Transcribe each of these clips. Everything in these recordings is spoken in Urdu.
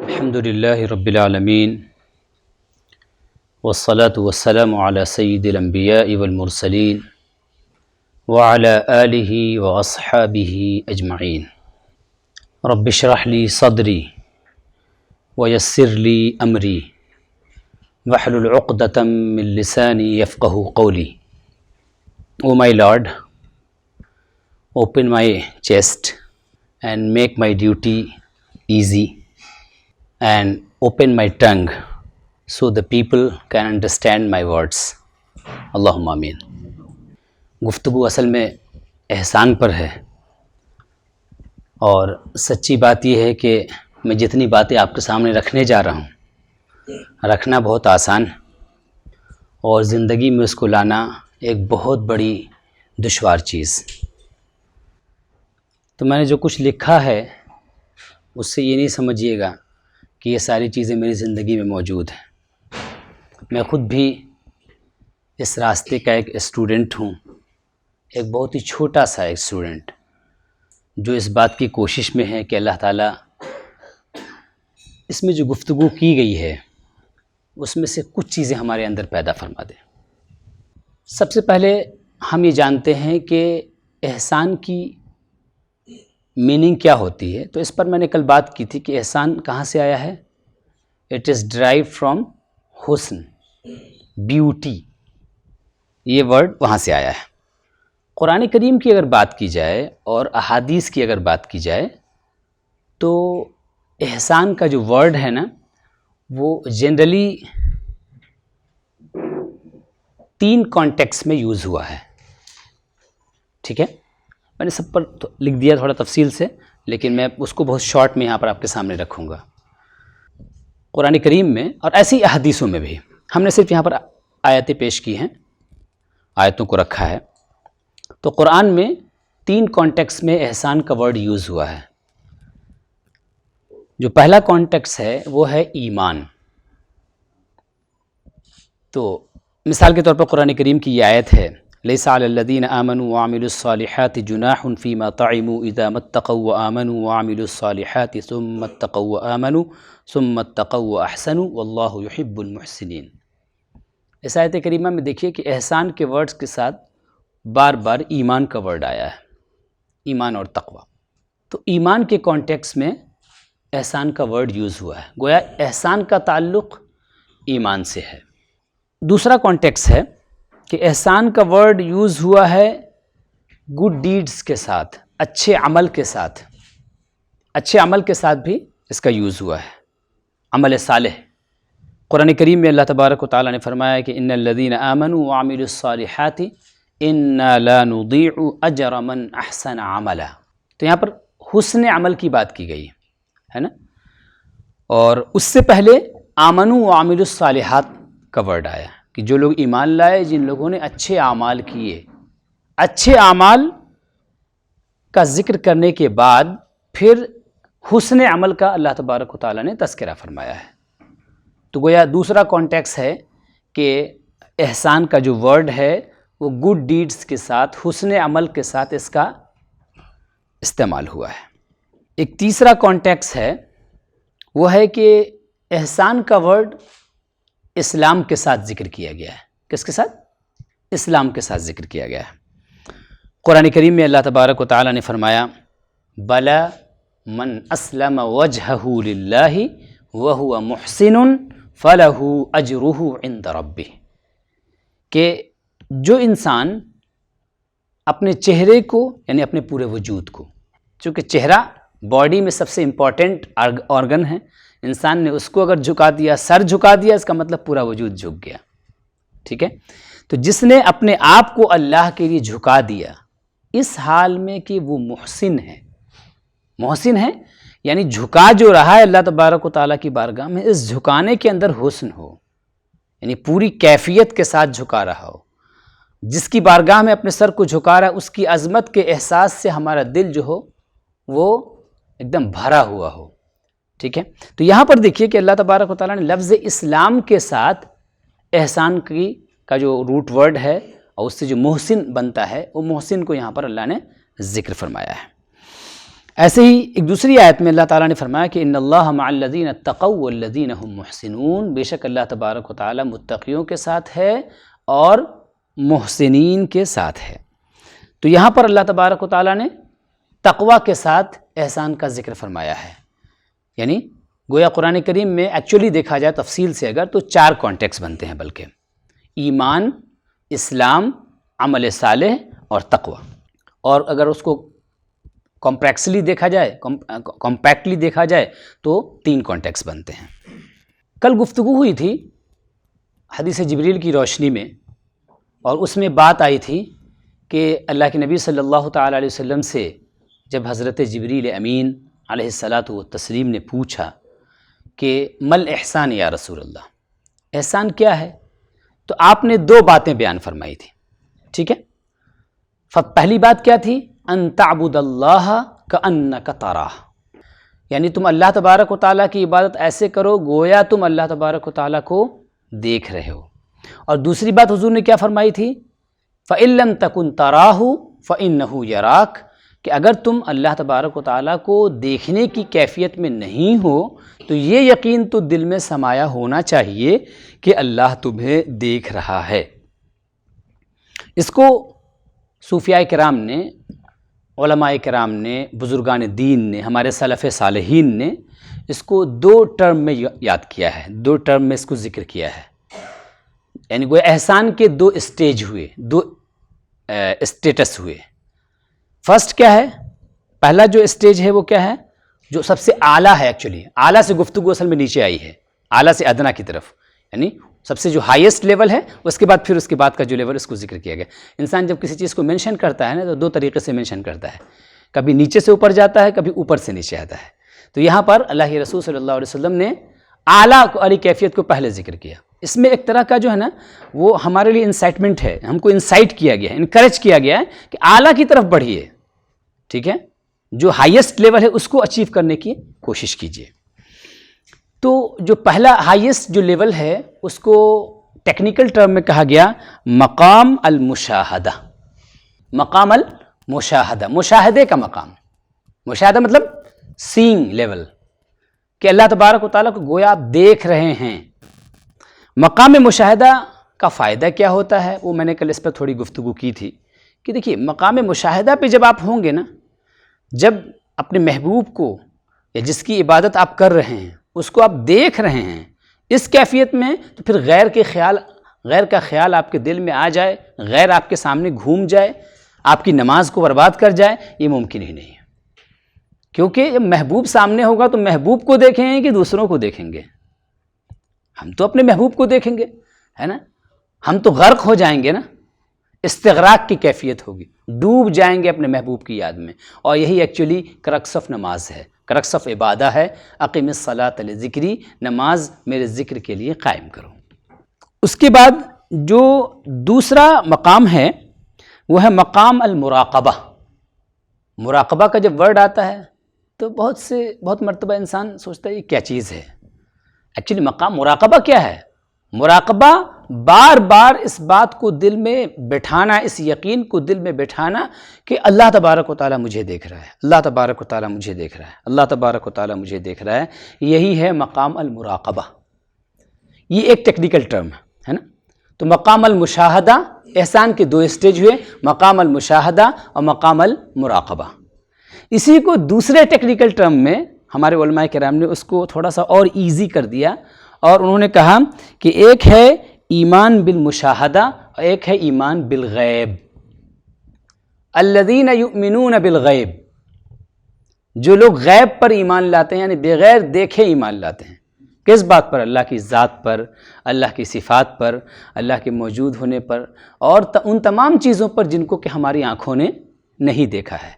الحمد للہ رب العالمین والصلاة والسلام علی سید الانبیاء والمرسلین وعلی آلہ واصحابہ اجمعین۔ رب اشرح لی صدری ویسر لی امری واحلل عقدۃ من لسانی یفقہوا قولی۔ O my Lord, open my chest and make my duty easy and open my tongue so the people can understand my words. اللہم آمین۔ گفتگو اصل میں احسان پر ہے، اور سچی بات یہ ہے کہ میں جتنی باتیں آپ کے سامنے رکھنے جا رہا ہوں، رکھنا بہت آسان اور زندگی میں اس کو لانا ایک بہت بڑی دشوار چیز۔ تو میں نے جو کچھ لکھا ہے اس سے یہ نہیں سمجھیے گا کہ یہ ساری چیزیں میری زندگی میں موجود ہیں۔ میں خود بھی اس راستے کا ایک اسٹوڈنٹ ہوں، ایک بہت ہی چھوٹا سا ایک اسٹوڈنٹ جو اس بات کی کوشش میں ہے کہ اللہ تعالیٰ اس میں جو گفتگو کی گئی ہے اس میں سے کچھ چیزیں ہمارے اندر پیدا فرما دے۔ سب سے پہلے ہم یہ جانتے ہیں کہ احسان کی میننگ کیا ہوتی ہے، تو اس پر میں نے کل بات کی تھی کہ احسان کہاں سے آیا ہے۔ اٹ از ڈرائیو فرام حسن، بیوٹی، یہ ورڈ وہاں سے آیا ہے۔ قرآن کریم کی اگر بات کی جائے اور احادیث کی اگر بات کی جائے تو احسان کا جو ورڈ ہے نا وہ جنرلی 3 کانٹیکس میں یوز ہوا ہے، ٹھیک ہے۔ میں نے سب پر لکھ دیا تھوڑا تفصیل سے، لیکن میں اس کو بہت شارٹ میں یہاں پر آپ کے سامنے رکھوں گا۔ قرآن کریم میں اور ایسی احادیثوں میں بھی ہم نے صرف یہاں پر آیتیں پیش کی ہیں، آیتوں کو رکھا ہے۔ تو قرآن میں 3 کانٹیکس میں احسان کا ورڈ یوز ہوا ہے۔ جو پہلا کانٹیکس ہے وہ ہے ایمان۔ تو مثال کے طور پر قرآن کریم کی یہ آیت ہے، لیس علی الذین آمنوا وعملوا الصالحات جناح فیما طعموا اذا ما اتقوا وآمنوا وعملوا الصالحات ثم اتقوا وآمنوا ثم اتقوا واحسنوا واللہ یحب المحسنین۔ اس آیت کریمہ میں دیکھیے کہ احسان کے ورڈز کے ساتھ بار بار ایمان کا ورڈ آیا ہے، ایمان اور تقوی۔ تو ایمان کے کانٹیکس میں احسان کا ورڈ یوز ہوا ہے، گویا احسان کا تعلق ایمان سے ہے۔ دوسرا کانٹیکس ہے کہ احسان کا ورڈ یوز ہوا ہے گڈ ڈیڈز کے ساتھ، اچھے عمل کے ساتھ، اچھے عمل کے ساتھ بھی اس کا یوز ہوا ہے، عمل صالح۔ قرآن کریم میں اللہ تبارک و تعالیٰ نے فرمایا کہ ان الذین آمنوا وعملوا الصالحات انا لا نضیع اجر من احسن عملا۔ تو یہاں پر حسن عمل کی بات کی گئی ہے نا، اور اس سے پہلے آمنوا وعملوا الصالحات کا ورڈ آیا کہ جو لوگ ایمان لائے، جن لوگوں نے اچھے اعمال کیے۔ اچھے اعمال کا ذکر کرنے کے بعد پھر حسن عمل کا اللہ تبارک و تعالیٰ نے تذکرہ فرمایا ہے۔ تو گویا دوسرا کانٹیکس ہے کہ احسان کا جو ورڈ ہے وہ گڈ ڈیڈز کے ساتھ، حسن عمل کے ساتھ اس کا استعمال ہوا ہے۔ ایک تیسرا کانٹیکس ہے، وہ ہے کہ احسان کا ورڈ اسلام کے ساتھ ذکر کیا گیا ہے۔ کس کے ساتھ؟ اسلام کے ساتھ ذکر کیا گیا ہے۔ قرآن کریم میں اللہ تبارک و تعالیٰ نے فرمایا بلا من اسلم وجہہ للہ وہو محسن فلہ اجرہ عند ربہ، کہ جو انسان اپنے چہرے کو یعنی اپنے پورے وجود کو، چونکہ چہرہ باڈی میں سب سے امپورٹنٹ آرگن ہے، انسان نے اس کو اگر جھکا دیا، سر جھکا دیا، اس کا مطلب پورا وجود جھک گیا، ٹھیک ہے۔ تو جس نے اپنے آپ کو اللہ کے لیے جھکا دیا اس حال میں کہ وہ محسن ہے، محسن ہے یعنی جھکا جو رہا ہے اللہ تبارک و تعالیٰ کی بارگاہ میں، اس جھکانے کے اندر حسن ہو، یعنی پوری کیفیت کے ساتھ جھکا رہا ہو۔ جس کی بارگاہ میں اپنے سر کو جھکا رہا ہے اس کی عظمت کے احساس سے ہمارا دل جو ہو وہ ایک دم بھرا ہوا ہو، ٹھیک ہے۔ تو یہاں پر دیکھیے کہ اللہ تبارک و تعالیٰ نے لفظ اسلام کے ساتھ احسان کا جو روٹ ورڈ ہے اور اس سے جو محسن بنتا ہے، وہ محسن کو یہاں پر اللہ نے ذکر فرمایا ہے۔ ایسے ہی ایک دوسری آیت میں اللہ تعالیٰ نے فرمایا کہ ان اللہ مع الذین اتقوا والذین هم محسنون، بے شک اللہ تبارک و تعالیٰ متقیوں کے ساتھ ہے اور محسنین کے ساتھ ہے۔ تو یہاں پر اللہ تبارک و تعالیٰ نے تقوی کے ساتھ احسان کا ذکر فرمایا ہے، یعنی گویا قرآن کریم میں ایکچولی دیکھا جائے تفصیل سے اگر تو 4 کانٹیکس بنتے ہیں، بلکہ ایمان، اسلام، عمل صالح اور تقوی، اور اگر اس کو کمپریکسلی دیکھا جائے، کمپیکٹلی دیکھا جائے تو 3 کانٹیکس بنتے ہیں۔ کل گفتگو ہوئی تھی حدیث جبریل کی روشنی میں، اور اس میں بات آئی تھی کہ اللہ کے نبی صلی اللہ تعالیٰ علیہ وسلم سے جب حضرت جبریل امین علیہ الصلاۃ والتسلیم نے پوچھا کہ مل احسان یا رسول اللہ، احسان کیا ہے، تو آپ نے 2 باتیں بیان فرمائی تھی، ٹھیک ہے۔ پہلی بات کیا تھی؟ ان تعبد اللہ کأنک تراہ، یعنی تم اللہ تبارک و تعالیٰ کی عبادت ایسے کرو گویا تم اللہ تبارک و تعالیٰ کو دیکھ رہے ہو۔ اور دوسری بات حضور نے کیا فرمائی تھی؟ فَإِن لَمْ تَكُنْ تَرَاهُ فَإِنَّهُ يَرَاكَ، کہ اگر تم اللہ تبارک و تعالیٰ کو دیکھنے کی کیفیت میں نہیں ہو تو یہ یقین تو دل میں سمایا ہونا چاہیے کہ اللہ تمہیں دیکھ رہا ہے۔ اس کو صوفیاء کرام نے، علماء کرام نے، بزرگان دین نے، ہمارے سلف صالحین نے اس کو 2 ٹرم میں یاد کیا ہے، 2 ٹرم میں اس کو ذکر کیا ہے، یعنی وہ احسان کے 2 اسٹیج ہوئے، 2 اسٹیٹس ہوئے۔ فرسٹ کیا ہے؟ پہلا جو اسٹیج ہے وہ کیا ہے؟ جو سب سے اعلیٰ ہے، ایکچولی اعلیٰ سے گفتگو اصل میں نیچے آئی ہے، اعلیٰ سے ادنا کی طرف، یعنی سب سے جو ہائیسٹ لیول ہے، اس کے بعد پھر اس کے بعد کا جو لیول اس کو ذکر کیا گیا۔ انسان جب کسی چیز کو مینشن کرتا ہے نا تو 2 طریقے سے مینشن کرتا ہے، کبھی نیچے سے اوپر جاتا ہے، کبھی اوپر سے نیچے آتا ہے۔ تو یہاں پر اللہ کے رسول صلی اللہ علیہ وسلم نے اعلیٰ والی کیفیت کو پہلے ذکر کیا۔ اس میں ایک طرح کا جو ہے نا وہ ہمارے لیے انسائٹمنٹ ہے، ہم کو انسائٹ کیا گیا ہے، انکریج کیا گیا ہے کہ اعلیٰ کی طرف بڑھیے، ٹھیک ہے، جو ہائیسٹ لیول ہے اس کو اچیو کرنے کی کوشش کیجیے۔ تو جو پہلا ہائیسٹ جو لیول ہے اس کو ٹیکنیکل ٹرم میں کہا گیا مقام المشاہدہ۔ مقام المشاہدہ، مشاہدے کا مقام، مشاہدہ مطلب سینگ لیول، کہ اللہ تبارک و تعالیٰ کو گویا آپ دیکھ رہے ہیں۔ مقام مشاہدہ کا فائدہ کیا ہوتا ہے وہ میں نے کل اس پر تھوڑی گفتگو کی تھی کہ دیکھیے مقام مشاہدہ پہ جب آپ ہوں گے نا، جب اپنے محبوب کو یا جس کی عبادت آپ کر رہے ہیں اس کو آپ دیکھ رہے ہیں اس کیفیت میں، تو پھر غیر کا خیال آپ کے دل میں آ جائے، غیر آپ کے سامنے گھوم جائے، آپ کی نماز کو برباد کر جائے، یہ ممکن ہی نہیں ہے۔ کیونکہ جب محبوب سامنے ہوگا تو محبوب کو دیکھیں گے کہ دوسروں کو دیکھیں گے؟ ہم تو اپنے محبوب کو دیکھیں گے، ہے نا، ہم تو غرق ہو جائیں گے نا، استغراق کی کیفیت ہوگی، ڈوب جائیں گے اپنے محبوب کی یاد میں۔ اور یہی ایکچولی کرکس آف نماز ہے، کرکس آف عبادہ ہے، اقیم الصلاۃ لذکری، نماز میرے ذکر کے لیے قائم کرو۔ اس کے بعد جو دوسرا مقام ہے وہ ہے مقام المراقبہ۔ مراقبہ کا جب ورڈ آتا ہے تو بہت مرتبہ انسان سوچتا ہے یہ کیا چیز ہے۔ ایکچولی مقام مراقبہ کیا ہے؟ مراقبہ بار بار اس بات کو دل میں بٹھانا، اس یقین کو دل میں بٹھانا کہ اللہ تبارک و تعالیٰ مجھے دیکھ رہا ہے، اللہ تبارک و تعالیٰ مجھے دیکھ رہا ہے، اللہ تبارک و تعالیٰ مجھے دیکھ رہا ہے۔ یہی ہے مقام المراقبہ۔ یہ ایک ٹیکنیکل ٹرم ہے نا۔ تو مقام المشاہدہ، احسان کے 2 اسٹیج ہوئے، مقام المشاہدہ اور مقام المراقبہ۔ اسی کو دوسرے ٹیکنیکل ٹرم میں ہمارے علماء کرام نے اس کو تھوڑا سا اور ایزی کر دیا، اور انہوں نے کہا کہ ایک ہے ایمان بالمشاہدہ اور ایک ہے ایمان بالغیب۔ الذین یؤمنون بالغیب، جو لوگ غیب پر ایمان لاتے ہیں، یعنی بغیر دیکھے ایمان لاتے ہیں۔ کس بات پر؟ اللہ کی ذات پر، اللہ کی صفات پر، اللہ کے موجود ہونے پر، اور ان تمام چیزوں پر جن کو کہ ہماری آنکھوں نے نہیں دیکھا ہے۔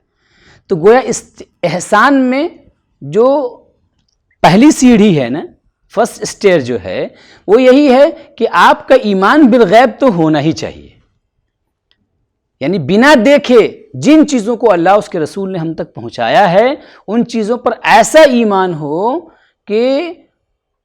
تو گویا اس احسان میں جو پہلی سیڑھی ہے نا، فرسٹ اسٹیئر جو ہے وہ یہی ہے کہ آپ کا ایمان بالغیب تو ہونا ہی چاہیے، یعنی بنا دیکھے جن چیزوں کو اللہ اس کے رسول نے ہم تک پہنچایا ہے ان چیزوں پر ایسا ایمان ہو کہ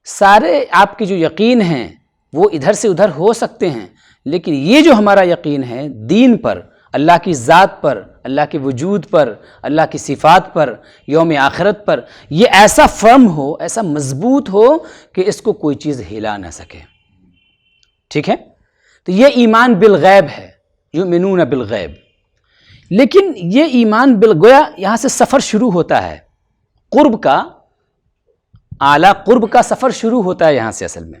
سارے آپ کے جو یقین ہیں وہ ادھر سے ادھر ہو سکتے ہیں، لیکن یہ جو ہمارا یقین ہے دین پر اللہ کی ذات پر، اللہ کے وجود پر، اللہ کی صفات پر، یوم آخرت پر، یہ ایسا فرم ہو، ایسا مضبوط ہو کہ اس کو کوئی چیز ہلا نہ سکے. ٹھیک ہے، تو یہ ایمان بالغیب ہے، یؤمنون بالغیب. لیکن یہ ایمان گویا یہاں سے سفر شروع ہوتا ہے، قرب کا، اعلیٰ قرب کا سفر شروع ہوتا ہے یہاں سے. اصل میں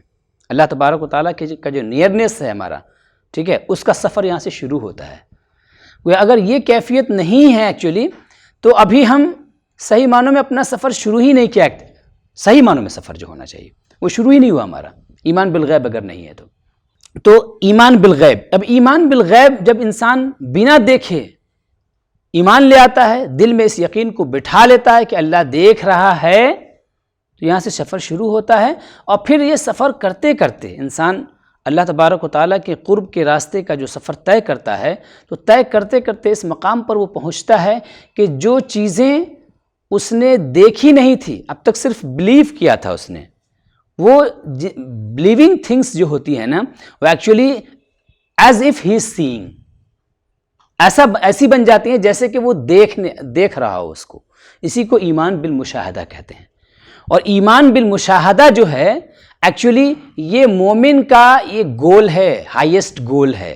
اللہ تبارک و تعالیٰ کا جو نیئرنیس ہے ہمارا، ٹھیک ہے، اس کا سفر یہاں سے شروع ہوتا ہے. گویا اگر یہ کیفیت نہیں ہے ایکچولی، تو ابھی ہم صحیح معنوں میں اپنا سفر شروع ہی نہیں کیا. صحیح معنوں میں سفر جو ہونا چاہیے وہ شروع ہی نہیں ہوا ہمارا، ایمان بالغیب اگر نہیں ہے تو ایمان بالغیب. اب ایمان بالغیب جب انسان بنا دیکھے ایمان لے آتا ہے، دل میں اس یقین کو بٹھا لیتا ہے کہ اللہ دیکھ رہا ہے، تو یہاں سے سفر شروع ہوتا ہے. اور پھر یہ سفر کرتے کرتے انسان اللہ تبارک و تعالیٰ کے قرب کے راستے کا جو سفر طے کرتا ہے، تو طے کرتے کرتے اس مقام پر وہ پہنچتا ہے کہ جو چیزیں اس نے دیکھی نہیں تھی، اب تک صرف بلیو کیا تھا اس نے، وہ بلیونگ تھنگس جو ہوتی ہیں نا، وہ actually as if he is سینگ، ایسی بن جاتی ہیں جیسے کہ وہ دیکھ رہا ہو اس کو. اسی کو ایمان بالمشاہدہ کہتے ہیں. اور ایمان بالمشاہدہ جو ہے ایکچولی یہ مومن کا یہ گول ہے، ہائیسٹ گول ہے،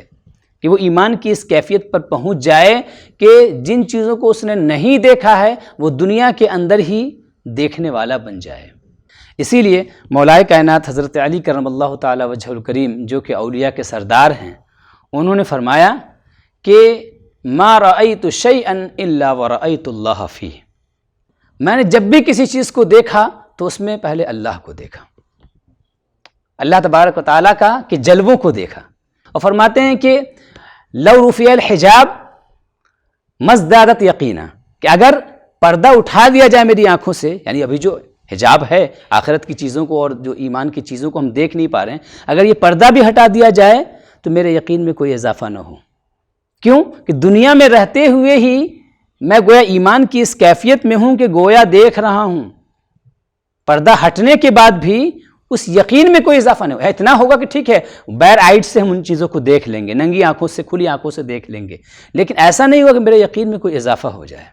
کہ وہ ایمان کی اس کیفیت پر پہنچ جائے کہ جن چیزوں کو اس نے نہیں دیکھا ہے وہ دنیا کے اندر ہی دیکھنے والا بن جائے. اسی لیے مولائے کائنات حضرت علی کرم اللہ تعالی وجہ الکریم، جو کہ اولیاء کے سردار ہیں، انہوں نے فرمایا کہ ما رأیت شیئا الا ورأیت اللہ فیہ. میں نے جب بھی کسی چیز کو دیکھا تو اس میں پہلے اللہ کو دیکھا، اللہ تبارک و تعالیٰ کا کہ جلووں کو دیکھا. اور فرماتے ہیں کہ لو رفع الحجاب مزدادت یقینا، کہ اگر پردہ اٹھا دیا جائے میری آنکھوں سے، یعنی ابھی جو حجاب ہے آخرت کی چیزوں کو اور جو ایمان کی چیزوں کو ہم دیکھ نہیں پا رہے ہیں، اگر یہ پردہ بھی ہٹا دیا جائے تو میرے یقین میں کوئی اضافہ نہ ہو. کیوں کہ دنیا میں رہتے ہوئے ہی میں گویا ایمان کی اس کیفیت میں ہوں کہ گویا دیکھ رہا ہوں، پردہ ہٹنے کے بعد بھی اس یقین میں کوئی اضافہ نہیں ہو. اتنا ہوگا کہ ٹھیک ہے بیر آئٹ سے ہم ان چیزوں کو دیکھ لیں گے، ننگی آنکھوں سے، کھلی آنکھوں سے دیکھ لیں گے، لیکن ایسا نہیں ہوگا کہ میرے یقین میں کوئی اضافہ ہو جائے.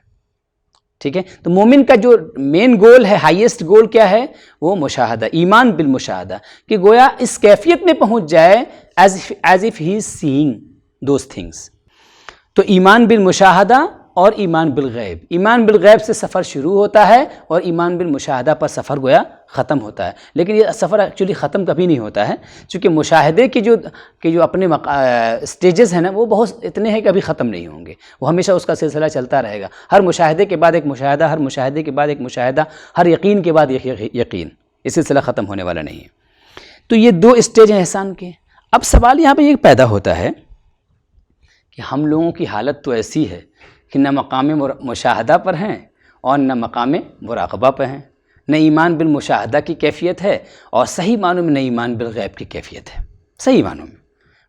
ٹھیک ہے، تو مومن کا جو مین گول ہے، ہائیسٹ گول کیا ہے؟ وہ مشاہدہ، ایمان بالمشاہدہ، کہ گویا اس کیفیت میں پہنچ جائے as if he is seeing those things. تو ایمان بالمشاہدہ اور ایمان بالغیب، ایمان بالغیب سے سفر شروع ہوتا ہے اور ایمان بالمشاہدہ پر سفر گویا ختم ہوتا ہے. لیکن یہ سفر ایکچولی ختم کبھی نہیں ہوتا ہے، چونکہ مشاہدے کی جو اپنے سٹیجز ہیں نا، وہ بہت اتنے ہیں کہ ابھی ختم نہیں ہوں گے، وہ ہمیشہ اس کا سلسلہ چلتا رہے گا. ہر مشاہدے کے بعد ایک مشاہدہ، ہر مشاہدے کے بعد ایک مشاہدہ، ہر یقین کے بعد ایک یقین، یہ سلسلہ ختم ہونے والا نہیں ہے. تو یہ دو اسٹیج ہیں احسان کے. اب سوال یہاں پہ یہ پیدا ہوتا ہے کہ ہم لوگوں کی حالت تو ایسی ہے کہ نہ مقام مشاہدہ پر ہیں اور نہ مقام مراقبہ پر ہیں، نہ ایمان بالمشاہدہ کی کیفیت ہے اور صحیح معنوں میں نہ ایمان بالغیب کی کیفیت ہے. صحیح معنوں میں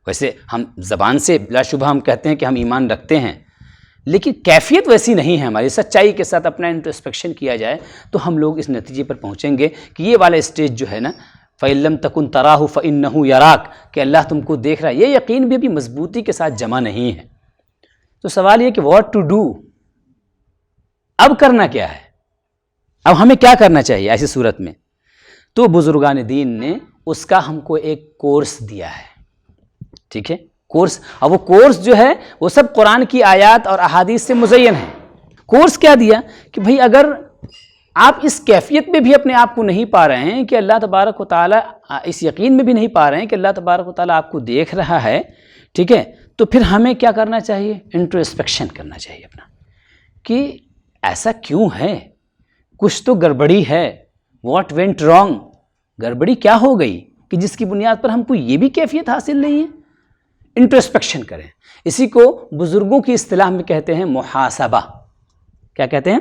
ویسے ہم زبان سے بلا شبہ ہم کہتے ہیں کہ ہم ایمان رکھتے ہیں، لیکن کیفیت ویسی نہیں ہے ہماری. سچائی کے ساتھ اپنا انٹروسپیکشن کیا جائے تو ہم لوگ اس نتیجے پر پہنچیں گے کہ یہ والا اسٹیج جو ہے نا، فَإِن لَمْ تَكُنْ تَرَاهُ فَإِنَّهُ يَرَاكَ، کہ اللہ تم کو دیکھ رہا ہے، یہ یقین بھی ابھی مضبوطی کے ساتھ جمع نہیں ہے. تو سوال یہ کہ واٹ ٹو ڈو، اب کرنا کیا ہے، اب ہمیں کیا کرنا چاہیے ایسی صورت میں؟ تو بزرگان دین نے اس کا ہم کو ایک کورس دیا ہے. ٹھیک ہے، کورس. اب وہ کورس جو ہے وہ سب قرآن کی آیات اور احادیث سے مزین ہے. کورس کیا دیا کہ بھئی اگر آپ اس کیفیت میں بھی اپنے آپ کو نہیں پا رہے ہیں کہ اللہ تبارک و تعالیٰ، اس یقین میں بھی نہیں پا رہے ہیں کہ اللہ تبارک و تعالیٰ آپ کو دیکھ رہا ہے، ٹھیک ہے، تو پھر ہمیں کیا کرنا چاہیے؟ انٹروسپیکشن کرنا چاہیے اپنا، کہ ایسا کیوں ہے، کچھ تو گڑبڑی ہے. واٹ وینٹ رانگ، گڑبڑی کیا ہو گئی کہ جس کی بنیاد پر ہم کو یہ بھی کیفیت حاصل نہیں ہے؟ انٹروسپیکشن کریں. اسی کو بزرگوں کی اصطلاح میں کہتے ہیں محاسبہ. کیا کہتے ہیں؟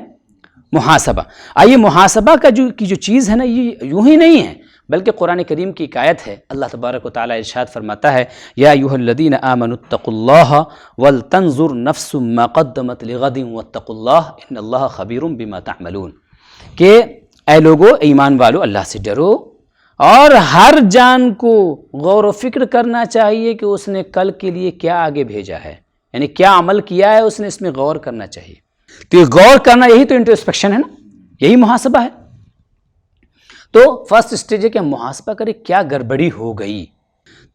محاسبہ. آئیے محاسبہ کا جو چیز ہے نا، یہ یوں ہی نہیں ہے، بلکہ قرآن کریم کی ایک آیت ہے. اللہ تبارک و تعالیٰ ارشاد فرماتا ہے، یا ایھا الذین آمنوا اتقوا اللہ ولتنظر نفس ما قدمت لغد واتقوا اللہ ان اللہ خبیر بما تعملون، کہ اے لوگو، ایمان والو، اللہ سے ڈرو اور ہر جان کو غور و فکر کرنا چاہیے کہ اس نے کل کے لیے کیا آگے بھیجا ہے، یعنی کیا عمل کیا ہے اس نے، اس میں غور کرنا چاہیے. تو یہ غور کرنا، یہی تو انٹروسپیکشن ہے نا، یہی محاسبہ ہے. تو فرسٹ اسٹیج ہے کہ ہم محاسبہ کریں کیا گڑبڑی ہو گئی.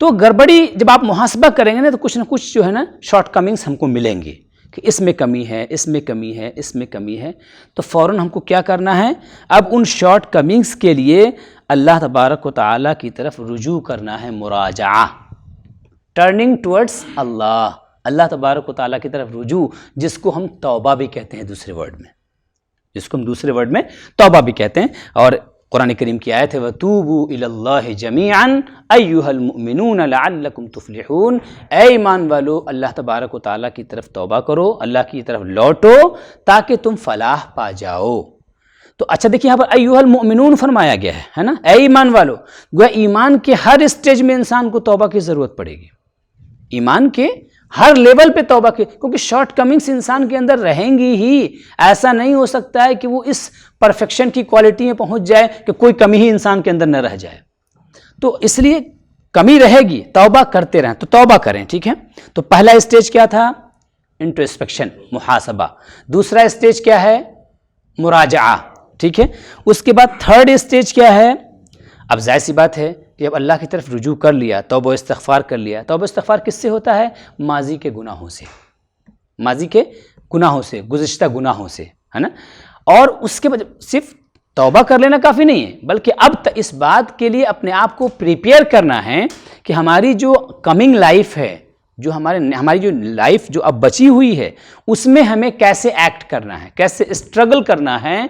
تو گڑبڑی جب آپ محاسبہ کریں گے نا تو کچھ نہ کچھ جو ہے نا شارٹ کمنگس ہم کو ملیں گے کہ اس میں کمی ہے، اس میں کمی ہے، اس میں کمی ہے. تو فوراً ہم کو کیا کرنا ہے، اب ان شارٹ کمنگس کے لیے اللہ تبارک و تعالیٰ کی طرف رجوع کرنا ہے، مراجعہ، ٹرننگ ٹورڈز اللہ، اللہ تبارک و تعالیٰ کی طرف رجوع، جس کو ہم توبہ بھی کہتے ہیں دوسرے ورڈ میں، جس کو ہم دوسرے ورڈ میں توبہ بھی کہتے ہیں. اور قرآن کریم کی آیت ہے وَتُوبُوا إِلَى اللَّهِ جَمِيعًا أَيُّهَا الْمُؤْمِنُونَ لَعَلَّكُمْ تُفْلِحُونَ. اے ایمان والو اللہ تبارک و تعالیٰ کی طرف توبہ کرو، اللہ کی طرف لوٹو تاکہ تم فلاح پا جاؤ. تو اچھا دیکھیں یہاں پر ایھا المؤمنون فرمایا گیا ہے نا، اے ایمان والو. گویا ایمان کے ہر اسٹیج میں انسان کو توبہ کی ضرورت پڑے گی، ایمان کے ہر لیول پہ توبہ کی، کیونکہ شارٹ کمنگس انسان کے اندر رہیں گی ہی. ایسا نہیں ہو سکتا ہے کہ وہ اس پرفیکشن کی کوالٹی میں پہنچ جائے کہ کوئی کمی ہی انسان کے اندر نہ رہ جائے. تو اس لیے کمی رہے گی، توبہ کرتے رہیں. تو توبہ کریں، ٹھیک ہے. تو پہلا اسٹیج کیا تھا، انٹروسپیکشن، محاسبہ. دوسرا اسٹیج کیا ہے، مراجعہ، ٹھیک ہے. اس کے بعد تھرڈ اسٹیج کیا ہے، اب ظاہر سی بات ہے کہ جب اللہ کی طرف رجوع کر لیا، توبہ و استغفار کر لیا. توبہ و استغفار کس سے ہوتا ہے، ماضی کے گناہوں سے، ماضی کے گناہوں سے، گزشتہ گناہوں سے، ہے نا. اور اس کے بعد صرف توبہ کر لینا کافی نہیں ہے، بلکہ اب اس بات کے لیے اپنے آپ کو پریپیئر کرنا ہے کہ ہماری جو کمنگ لائف ہے، جو ہماری جو لائف جو اب بچی ہوئی ہے، اس میں ہمیں کیسے ایکٹ کرنا ہے، کیسے اسٹرگل کرنا ہے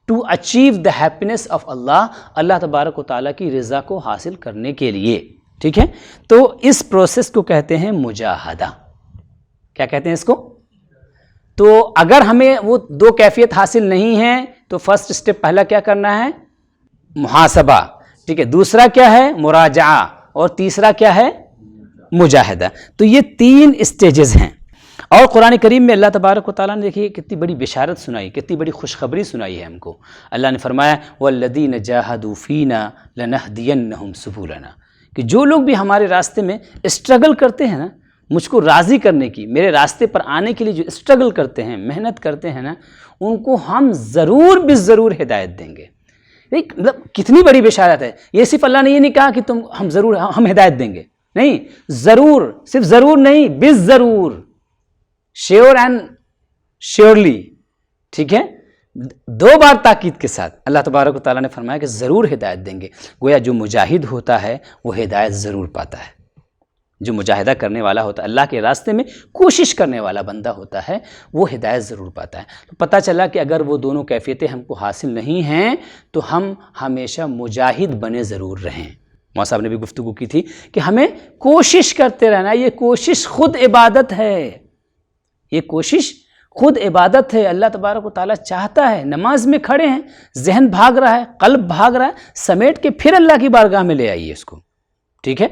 to achieve the happiness of Allah, Allah تبارک و تعالیٰ کی رضا کو حاصل کرنے کے لیے، ٹھیک ہے. تو اس پروسیس کو کہتے ہیں مجاہدہ. کیا کہتے ہیں اس کو؟ تو اگر ہمیں وہ دو کیفیت حاصل نہیں ہے تو فرسٹ اسٹیپ پہلا کیا کرنا ہے، محاسبہ، ٹھیک ہے. دوسرا کیا ہے، مراجعہ. اور تیسرا کیا ہے، مجاہدہ. تو یہ تین اسٹیجز ہیں. اور قرآن کریم میں اللہ تبارک و تعالیٰ نے دیکھیے کتنی بڑی بشارت سنائی، کتنی بڑی خوشخبری سنائی ہے ہم کو. اللہ نے فرمایا وَالَّذِينَ جَاهَدُوا فِينَا لَنَهْدِيَنَّهُمْ سُبُلَنَا، کہ جو لوگ بھی ہمارے راستے میں اسٹرگل کرتے ہیں نا، مجھ کو راضی کرنے کی، میرے راستے پر آنے کے لیے جو اسٹرگل کرتے ہیں، محنت کرتے ہیں نا، ان کو ہم ضرور بالضرور ہدایت دیں گے. مطلب کتنی بڑی بشارت ہے. یہ صرف اللہ نے یہ نہیں کہا کہ ہم ہدایت دیں گے، نہیں، ضرور، صرف ضرور نہیں، بالضرور، شیور اینڈ شیورلی، ٹھیک ہے. دو بار تاکید کے ساتھ اللہ تبارک و تعالیٰ نے فرمایا کہ ضرور ہدایت دیں گے. گویا جو مجاہد ہوتا ہے وہ ہدایت ضرور پاتا ہے. جو مجاہدہ کرنے والا ہوتا ہے، اللہ کے راستے میں کوشش کرنے والا بندہ ہوتا ہے، وہ ہدایت ضرور پاتا ہے. تو پتہ چلا کہ اگر وہ دونوں کیفیتیں ہم کو حاصل نہیں ہیں تو ہم ہمیشہ مجاہد بنے ضرور رہیں. مولانا صاحب نے بھی گفتگو کی تھی کہ ہمیں کوشش کرتے رہنا. یہ کوشش خود عبادت ہے، یہ کوشش خود عبادت ہے. اللہ تبارک و تعالیٰ چاہتا ہے، نماز میں کھڑے ہیں، ذہن بھاگ رہا ہے، قلب بھاگ رہا ہے، سمیٹ کے پھر اللہ کی بارگاہ میں لے آئیے اس کو، ٹھیک ہے.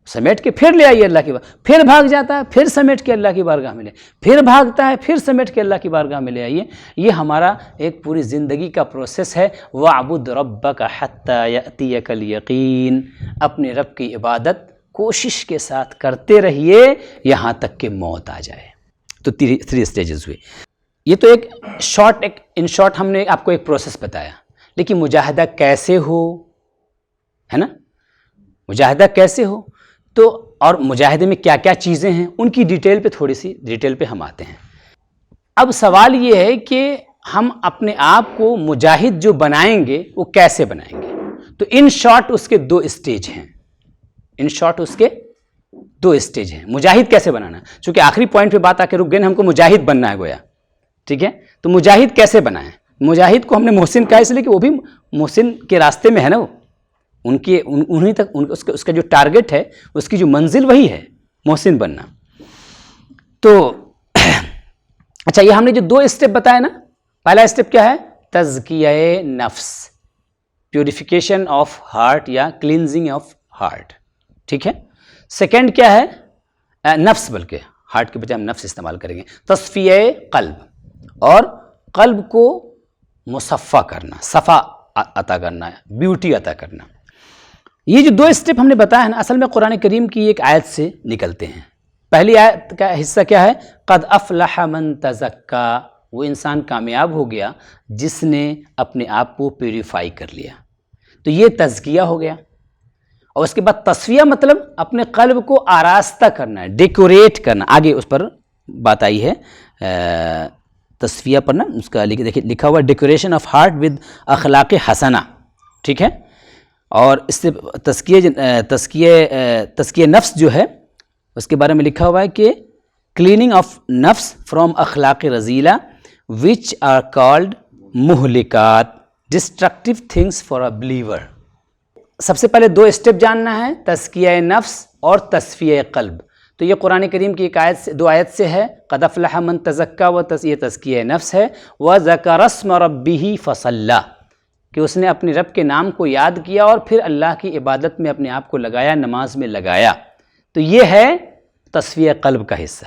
سمیٹ کے پھر لے آئیے اللہ کی بارگاہ، پھر بھاگ جاتا ہے، پھر سمیٹ کے اللہ کی بارگاہ میں لے، پھر بھاگتا ہے، پھر سمیٹ کے اللہ کی بارگاہ میں لے آئیے. یہ ہمارا ایک پوری زندگی کا پروسیس ہے. وَاعْبُدْ رَبَّكَ حَتَّى يَأْتِيَكَ الْيَقِينُ. اپنے رب کی عبادت کوشش کے ساتھ کرتے رہیے یہاں تک کہ موت آ جائے. تو 3 اسٹیجز ہوئے. یہ تو ایک ان شارٹ ہم نے آپ کو ایک پروسیس بتایا. لیکن مجاہدہ کیسے ہو، ہے نا، مجاہدہ کیسے ہو، تو اور مجاہدے میں کیا کیا چیزیں ہیں ان کی تھوڑی سی ڈیٹیل پہ ہم آتے ہیں. اب سوال یہ ہے کہ ہم اپنے آپ کو مجاہد جو بنائیں گے وہ کیسے بنائیں گے. تو ان شارٹ اس کے 2 اسٹیج ہیں. ان شارٹ اس کے 2 اسٹیج ہیں. مجاہد کیسے بنانا، چونکہ آخری پوائنٹ پہ بات آ کے رک گئے، ہم کو مجاہد بننا ہے گویا، ٹھیک ہے. تو مجاہد کیسے بنائیں. مجاہد کو ہم نے محسن کہا اس لیے کہ وہ بھی محسن کے راستے میں ہے نا، وہ انہی تک اس کا جو ٹارگٹ ہے، اس کی جو منزل وہی ہے، محسن بننا. تو اچھا، یہ ہم نے جو 2 اسٹیپ بتائے نا، پہلا اسٹیپ کیا ہے، تزکیہ نفس، پیوریفیکیشن آف ہارٹ یا کلینزنگ آف ہارٹ، ٹھیک ہے. سیکنڈ کیا ہے، نفس، بلکہ ہارٹ کے بجائے ہم نفس استعمال کریں گے، تصفیہ قلب، اور قلب کو مصفہ کرنا، صفا عطا کرنا، بیوٹی عطا کرنا. یہ جو 2 اسٹیپ ہم نے بتایا ہے نا، اصل میں قرآن کریم کی ایک آیت سے نکلتے ہیں. پہلی آیت کا حصہ کیا ہے؟ قد افلح من تزکا، وہ انسان کامیاب ہو گیا جس نے اپنے آپ کو پیوریفائی کر لیا. تو یہ تزکیہ ہو گیا. اور اس کے بعد تصفیہ مطلب اپنے قلب کو آراستہ کرنا ہے، ڈیکوریٹ کرنا. آگے اس پر بات آئی ہے تصفیہ پر نا، اس کا لکھا ہوا ڈیکوریشن آف ہارٹ ود اخلاق حسنہ، ٹھیک ہے. اور اس سے تزکیہ نفس جو ہے اس کے بارے میں لکھا ہوا ہے کہ کلیننگ آف نفس فرام اخلاق رذیلہ وچ آر کالڈ مہلکات destructive things for a believer. سب سے پہلے 2 اسٹیپ جاننا ہے، تزکیہ نفس اور تصفیہ قلب. تو یہ قرآن کریم کی ایک آیت سے 2 آیت سے ہے. قد افلح من تزکا، یہ تزکیہ نفس ہے. وذکر اسم ربہ فصلی، کہ اس نے اپنے رب کے نام کو یاد کیا اور پھر اللہ کی عبادت میں اپنے آپ کو لگایا، نماز میں لگایا. تو یہ ہے تصفیہ قلب کا حصہ،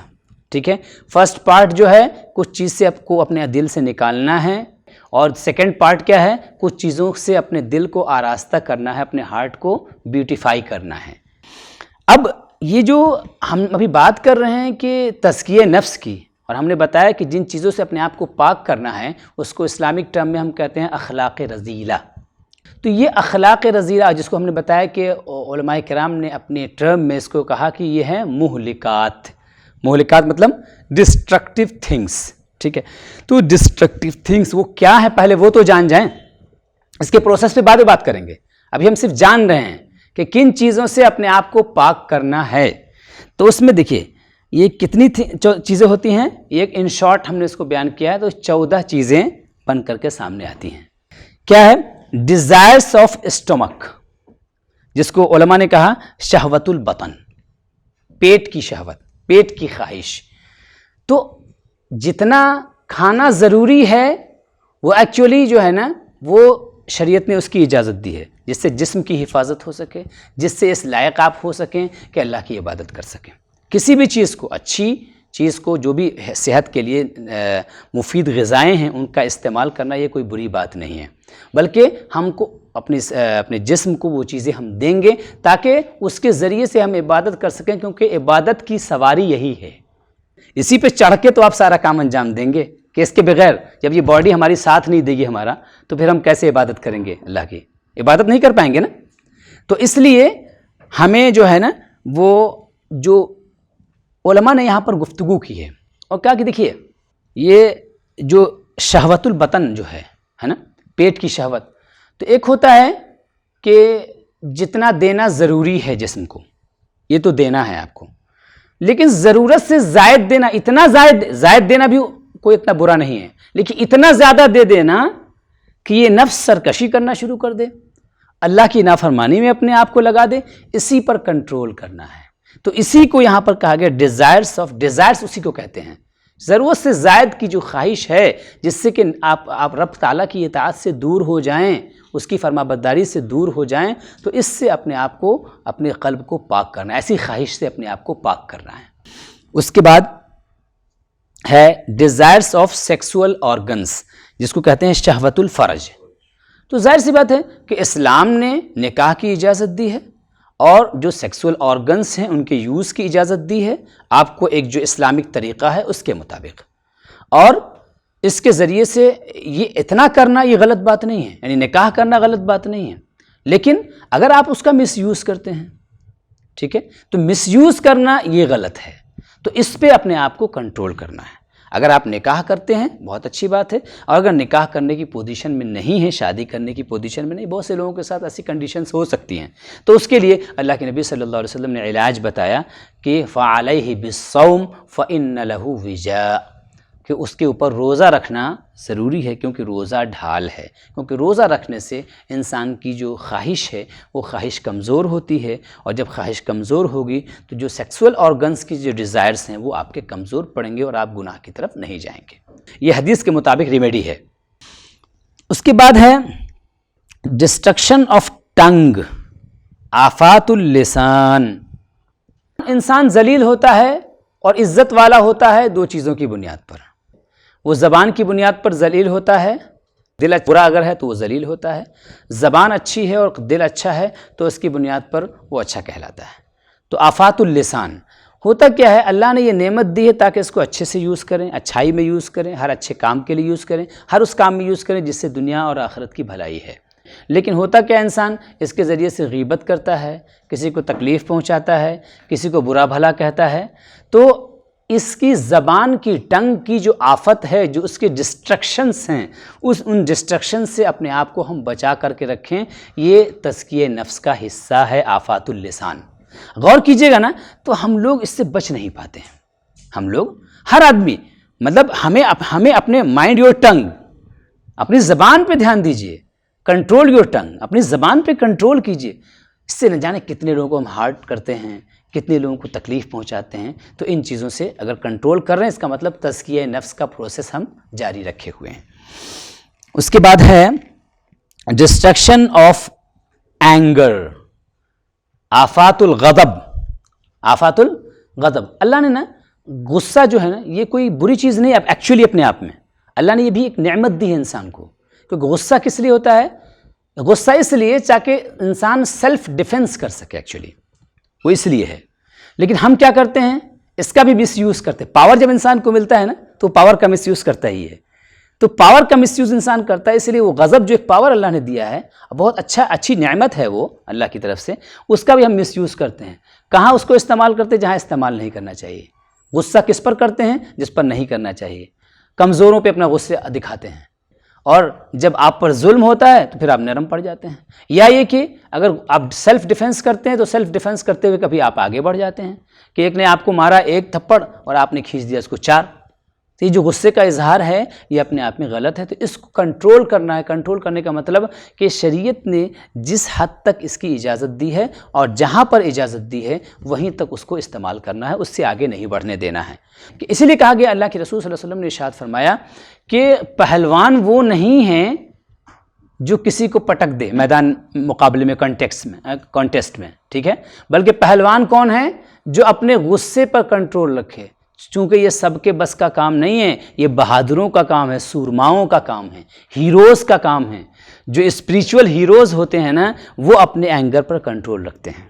ٹھیک ہے. فرسٹ پارٹ جو ہے کچھ چیز سے آپ کو اپنے دل سے نکالنا ہے، اور سیکنڈ پارٹ کیا ہے؟ کچھ چیزوں سے اپنے دل کو آراستہ کرنا ہے، اپنے ہارٹ کو بیوٹیفائی کرنا ہے. اب یہ جو ہم ابھی بات کر رہے ہیں کہ تزکیہ نفس کی، اور ہم نے بتایا کہ جن چیزوں سے اپنے آپ کو پاک کرنا ہے اس کو اسلامک ٹرم میں ہم کہتے ہیں اخلاق رذیلہ. تو یہ اخلاق رذیلہ جس کو ہم نے بتایا کہ علماء کرام نے اپنے ٹرم میں اس کو کہا کہ یہ ہے مہلکات. مہلکات مطلب ڈسٹرکٹیو تھنگس، ٹھیک ہے. تو ڈسٹرکٹیو تھنگس وہ کیا ہے پہلے وہ تو جان جائیں، اس کے پروسیس پہ بعد میں بات کریں گے. ابھی ہم صرف جان رہے ہیں کہ کن چیزوں سے اپنے آپ کو پاک کرنا ہے. تو اس میں دیکھیے یہ کتنی چیزیں ہوتی ہیں، ایک ان شارٹ ہم نے اس کو بیان کیا ہے تو 14 چیزیں بن کر کے سامنے آتی ہیں. کیا ہے؟ ڈیزائرس آف اسٹمک، جس کو علماء نے کہا شہوت البطن، پیٹ کی شہوت، پیٹ کی خواہش. تو جتنا کھانا ضروری ہے وہ ایکچولی جو ہے نا وہ شریعت نے اس کی اجازت دی ہے، جس سے جسم کی حفاظت ہو سکے، جس سے اس لائق آپ ہو سکیں کہ اللہ کی عبادت کر سکیں. کسی بھی چیز کو، اچھی چیز کو، جو بھی صحت کے لیے مفید غذائیں ہیں ان کا استعمال کرنا یہ کوئی بری بات نہیں ہے، بلکہ ہم کو اپنے جسم کو وہ چیزیں ہم دیں گے تاکہ اس کے ذریعے سے ہم عبادت کر سکیں، کیونکہ عبادت کی سواری یہی ہے. اسی پہ چڑھ کے تو آپ سارا کام انجام دیں گے کہ اس کے بغیر جب یہ باڈی ہماری ساتھ نہیں دے گی ہمارا، تو پھر ہم کیسے عبادت کریں گے؟ اللہ کی عبادت نہیں کر پائیں گے نا. تو اس لیے ہمیں جو ہے نا وہ جو علماء نے یہاں پر گفتگو کی ہے اور کہا کہ دیکھیے یہ جو شہوت البطن جو ہے نا، پیٹ کی شہوت، تو ایک ہوتا ہے کہ جتنا دینا ضروری ہے جسم کو یہ تو دینا ہے آپ کو، لیکن ضرورت سے زائد دینا، اتنا زائد دینا بھی کوئی اتنا برا نہیں ہے، لیکن اتنا زیادہ دے دینا کہ یہ نفس سرکشی کرنا شروع کر دے، اللہ کی نافرمانی میں اپنے آپ کو لگا دے، اسی پر کنٹرول کرنا ہے. تو اسی کو یہاں پر کہا گیا ڈیزائرس اسی کو کہتے ہیں، ضرورت سے زائد کی جو خواہش ہے جس سے کہ آپ رب تعالیٰ کی اطاعت سے دور ہو جائیں، اس کی فرما برداری سے دور ہو جائیں. تو اس سے اپنے آپ کو، اپنے قلب کو پاک کرنا ہے، ایسی خواہش سے اپنے آپ کو پاک کرنا ہے. اس کے بعد ہے ڈیزائرس آف سیکسول آرگنس، جس کو کہتے ہیں شہوت الفرج. تو ظاہر سی بات ہے کہ اسلام نے نکاح کی اجازت دی ہے اور جو سیکسول آرگنس ہیں ان کے یوز کی اجازت دی ہے آپ کو، ایک جو اسلامک طریقہ ہے اس کے مطابق. اور اس کے ذریعے سے یہ اتنا کرنا یہ غلط بات نہیں ہے، یعنی نکاح کرنا غلط بات نہیں ہے، لیکن اگر آپ اس کا مس یوز کرتے ہیں، ٹھیک ہے، تو مس یوز کرنا یہ غلط ہے. تو اس پہ اپنے آپ کو کنٹرول کرنا ہے. اگر آپ نکاح کرتے ہیں بہت اچھی بات ہے، اور اگر نکاح کرنے کی پوزیشن میں نہیں ہے، شادی کرنے کی پوزیشن میں نہیں، بہت سے لوگوں کے ساتھ ایسی کنڈیشنز ہو سکتی ہیں، تو اس کے لیے اللہ کے نبی صلی اللہ علیہ وسلم نے علاج بتایا کہ فَعَلَيْهِ بِالصَّوْمِ فَإِنَّ لَهُ وِجَاءَ، کہ اس کے اوپر روزہ رکھنا ضروری ہے، کیونکہ روزہ ڈھال ہے. کیونکہ روزہ رکھنے سے انسان کی جو خواہش ہے وہ خواہش کمزور ہوتی ہے، اور جب خواہش کمزور ہوگی تو جو سیکسول آرگنس کی جو ڈیزائرز ہیں وہ آپ کے کمزور پڑیں گے اور آپ گناہ کی طرف نہیں جائیں گے. یہ حدیث کے مطابق ریمیڈی ہے. اس کے بعد ہے ڈسٹرکشن آف ٹنگ، آفات اللسان. انسان ذلیل ہوتا ہے اور عزت والا ہوتا ہے 2 چیزوں کی بنیاد پر. وہ زبان کی بنیاد پر ذلیل ہوتا ہے، دل برا اگر ہے تو وہ ذلیل ہوتا ہے. زبان اچھی ہے اور دل اچھا ہے تو اس کی بنیاد پر وہ اچھا کہلاتا ہے. تو آفات اللسان، ہوتا کیا ہے، اللہ نے یہ نعمت دی ہے تاکہ اس کو اچھے سے یوز کریں، اچھائی میں یوز کریں، ہر اچھے کام کے لیے یوز کریں، ہر اس کام میں یوز کریں جس سے دنیا اور آخرت کی بھلائی ہے۔ لیکن ہوتا کیا، انسان اس کے ذریعے سے غیبت کرتا ہے، کسی کو تکلیف پہنچاتا ہے، کسی کو برا بھلا کہتا ہے، تو اس کی زبان کی، ٹنگ کی جو آفت ہے، جو اس کے ڈسٹرکشنز ہیں، ان ڈسٹرکشن سے اپنے آپ کو ہم بچا کر کے رکھیں۔ یہ تزکیہ نفس کا حصہ ہے، آفات اللسان۔ غور کیجئے گا نا تو ہم لوگ اس سے بچ نہیں پاتے ہیں۔ ہم لوگ، ہر آدمی، مطلب ہمیں اپنے مائنڈ یور ٹنگ، اپنی زبان پہ دھیان دیجئے، کنٹرول یور ٹنگ، اپنی زبان پہ کنٹرول کیجئے۔ اس سے نہ جانے کتنے لوگوں کو ہم ہارٹ کرتے ہیں، کتنے لوگوں کو تکلیف پہنچاتے ہیں۔ تو ان چیزوں سے اگر کنٹرول کر رہے ہیں، اس کا مطلب تزکیہ نفس کا پروسیس ہم جاری رکھے ہوئے ہیں۔ اس کے بعد ہے ڈسٹرکشن آف اینگر، آفات الغضب۔ آفات الغضب، اللہ نے نا غصہ جو ہے نا، یہ کوئی بری چیز نہیں ہے ایکچولی اپنے آپ میں، اللہ نے یہ بھی ایک نعمت دی ہے انسان کو۔ کیونکہ غصہ کس لیے ہوتا ہے؟ غصہ اس لیے تاکہ انسان سیلف ڈیفنس کر سکے، ایکچولی وہ اس لیے ہے۔ لیکن ہم کیا کرتے ہیں، اس کا بھی مس یوز کرتے ہیں۔ پاور جب انسان کو ملتا ہے نا تو پاور کا مس یوز کرتا ہی ہے، تو پاور کا مس یوز انسان کرتا ہے۔ اس لیے وہ غضب جو ایک پاور اللہ نے دیا ہے، بہت اچھی نعمت ہے وہ اللہ کی طرف سے، اس کا بھی ہم مس یوز کرتے ہیں۔ کہاں اس کو استعمال کرتے ہیں؟ جہاں استعمال نہیں کرنا چاہیے۔ غصہ کس پر کرتے ہیں؟ جس پر نہیں کرنا چاہیے۔ کمزوروں پہ اپنا غصہ دکھاتے ہیں، اور جب آپ پر ظلم ہوتا ہے تو پھر آپ نرم پڑ جاتے ہیں۔ یا یہ کہ اگر آپ سیلف ڈیفنس کرتے ہیں تو سیلف ڈیفنس کرتے ہوئے کبھی آپ آگے بڑھ جاتے ہیں کہ ایک نے آپ کو مارا ایک تھپڑ اور آپ نے کھینچ دیا اس کو 4۔ تو یہ جو غصے کا اظہار ہے یہ اپنے آپ میں غلط ہے، تو اس کو کنٹرول کرنا ہے۔ کنٹرول کرنے کا مطلب کہ شریعت نے جس حد تک اس کی اجازت دی ہے اور جہاں پر اجازت دی ہے وہیں تک اس کو استعمال کرنا ہے، اس سے آگے نہیں بڑھنے دینا ہے۔ کہ اسی لیے کہا گیا، اللہ کے رسول صلی اللہ علیہ وسلم نے ارشاد فرمایا کہ پہلوان وہ نہیں ہیں جو کسی کو پٹک دے میدان مقابلے میں، کانٹیسٹ میں، ٹھیک ہے، بلکہ پہلوان کون ہے؟ جو اپنے غصے پر کنٹرول رکھے۔ چونکہ یہ سب کے بس کا کام نہیں ہے، یہ بہادروں کا کام ہے، سورماؤں کا کام ہے، ہیروز کا کام ہے۔ جو اسپریچول ہیروز ہوتے ہیں نا، وہ اپنے اینگر پر کنٹرول رکھتے ہیں۔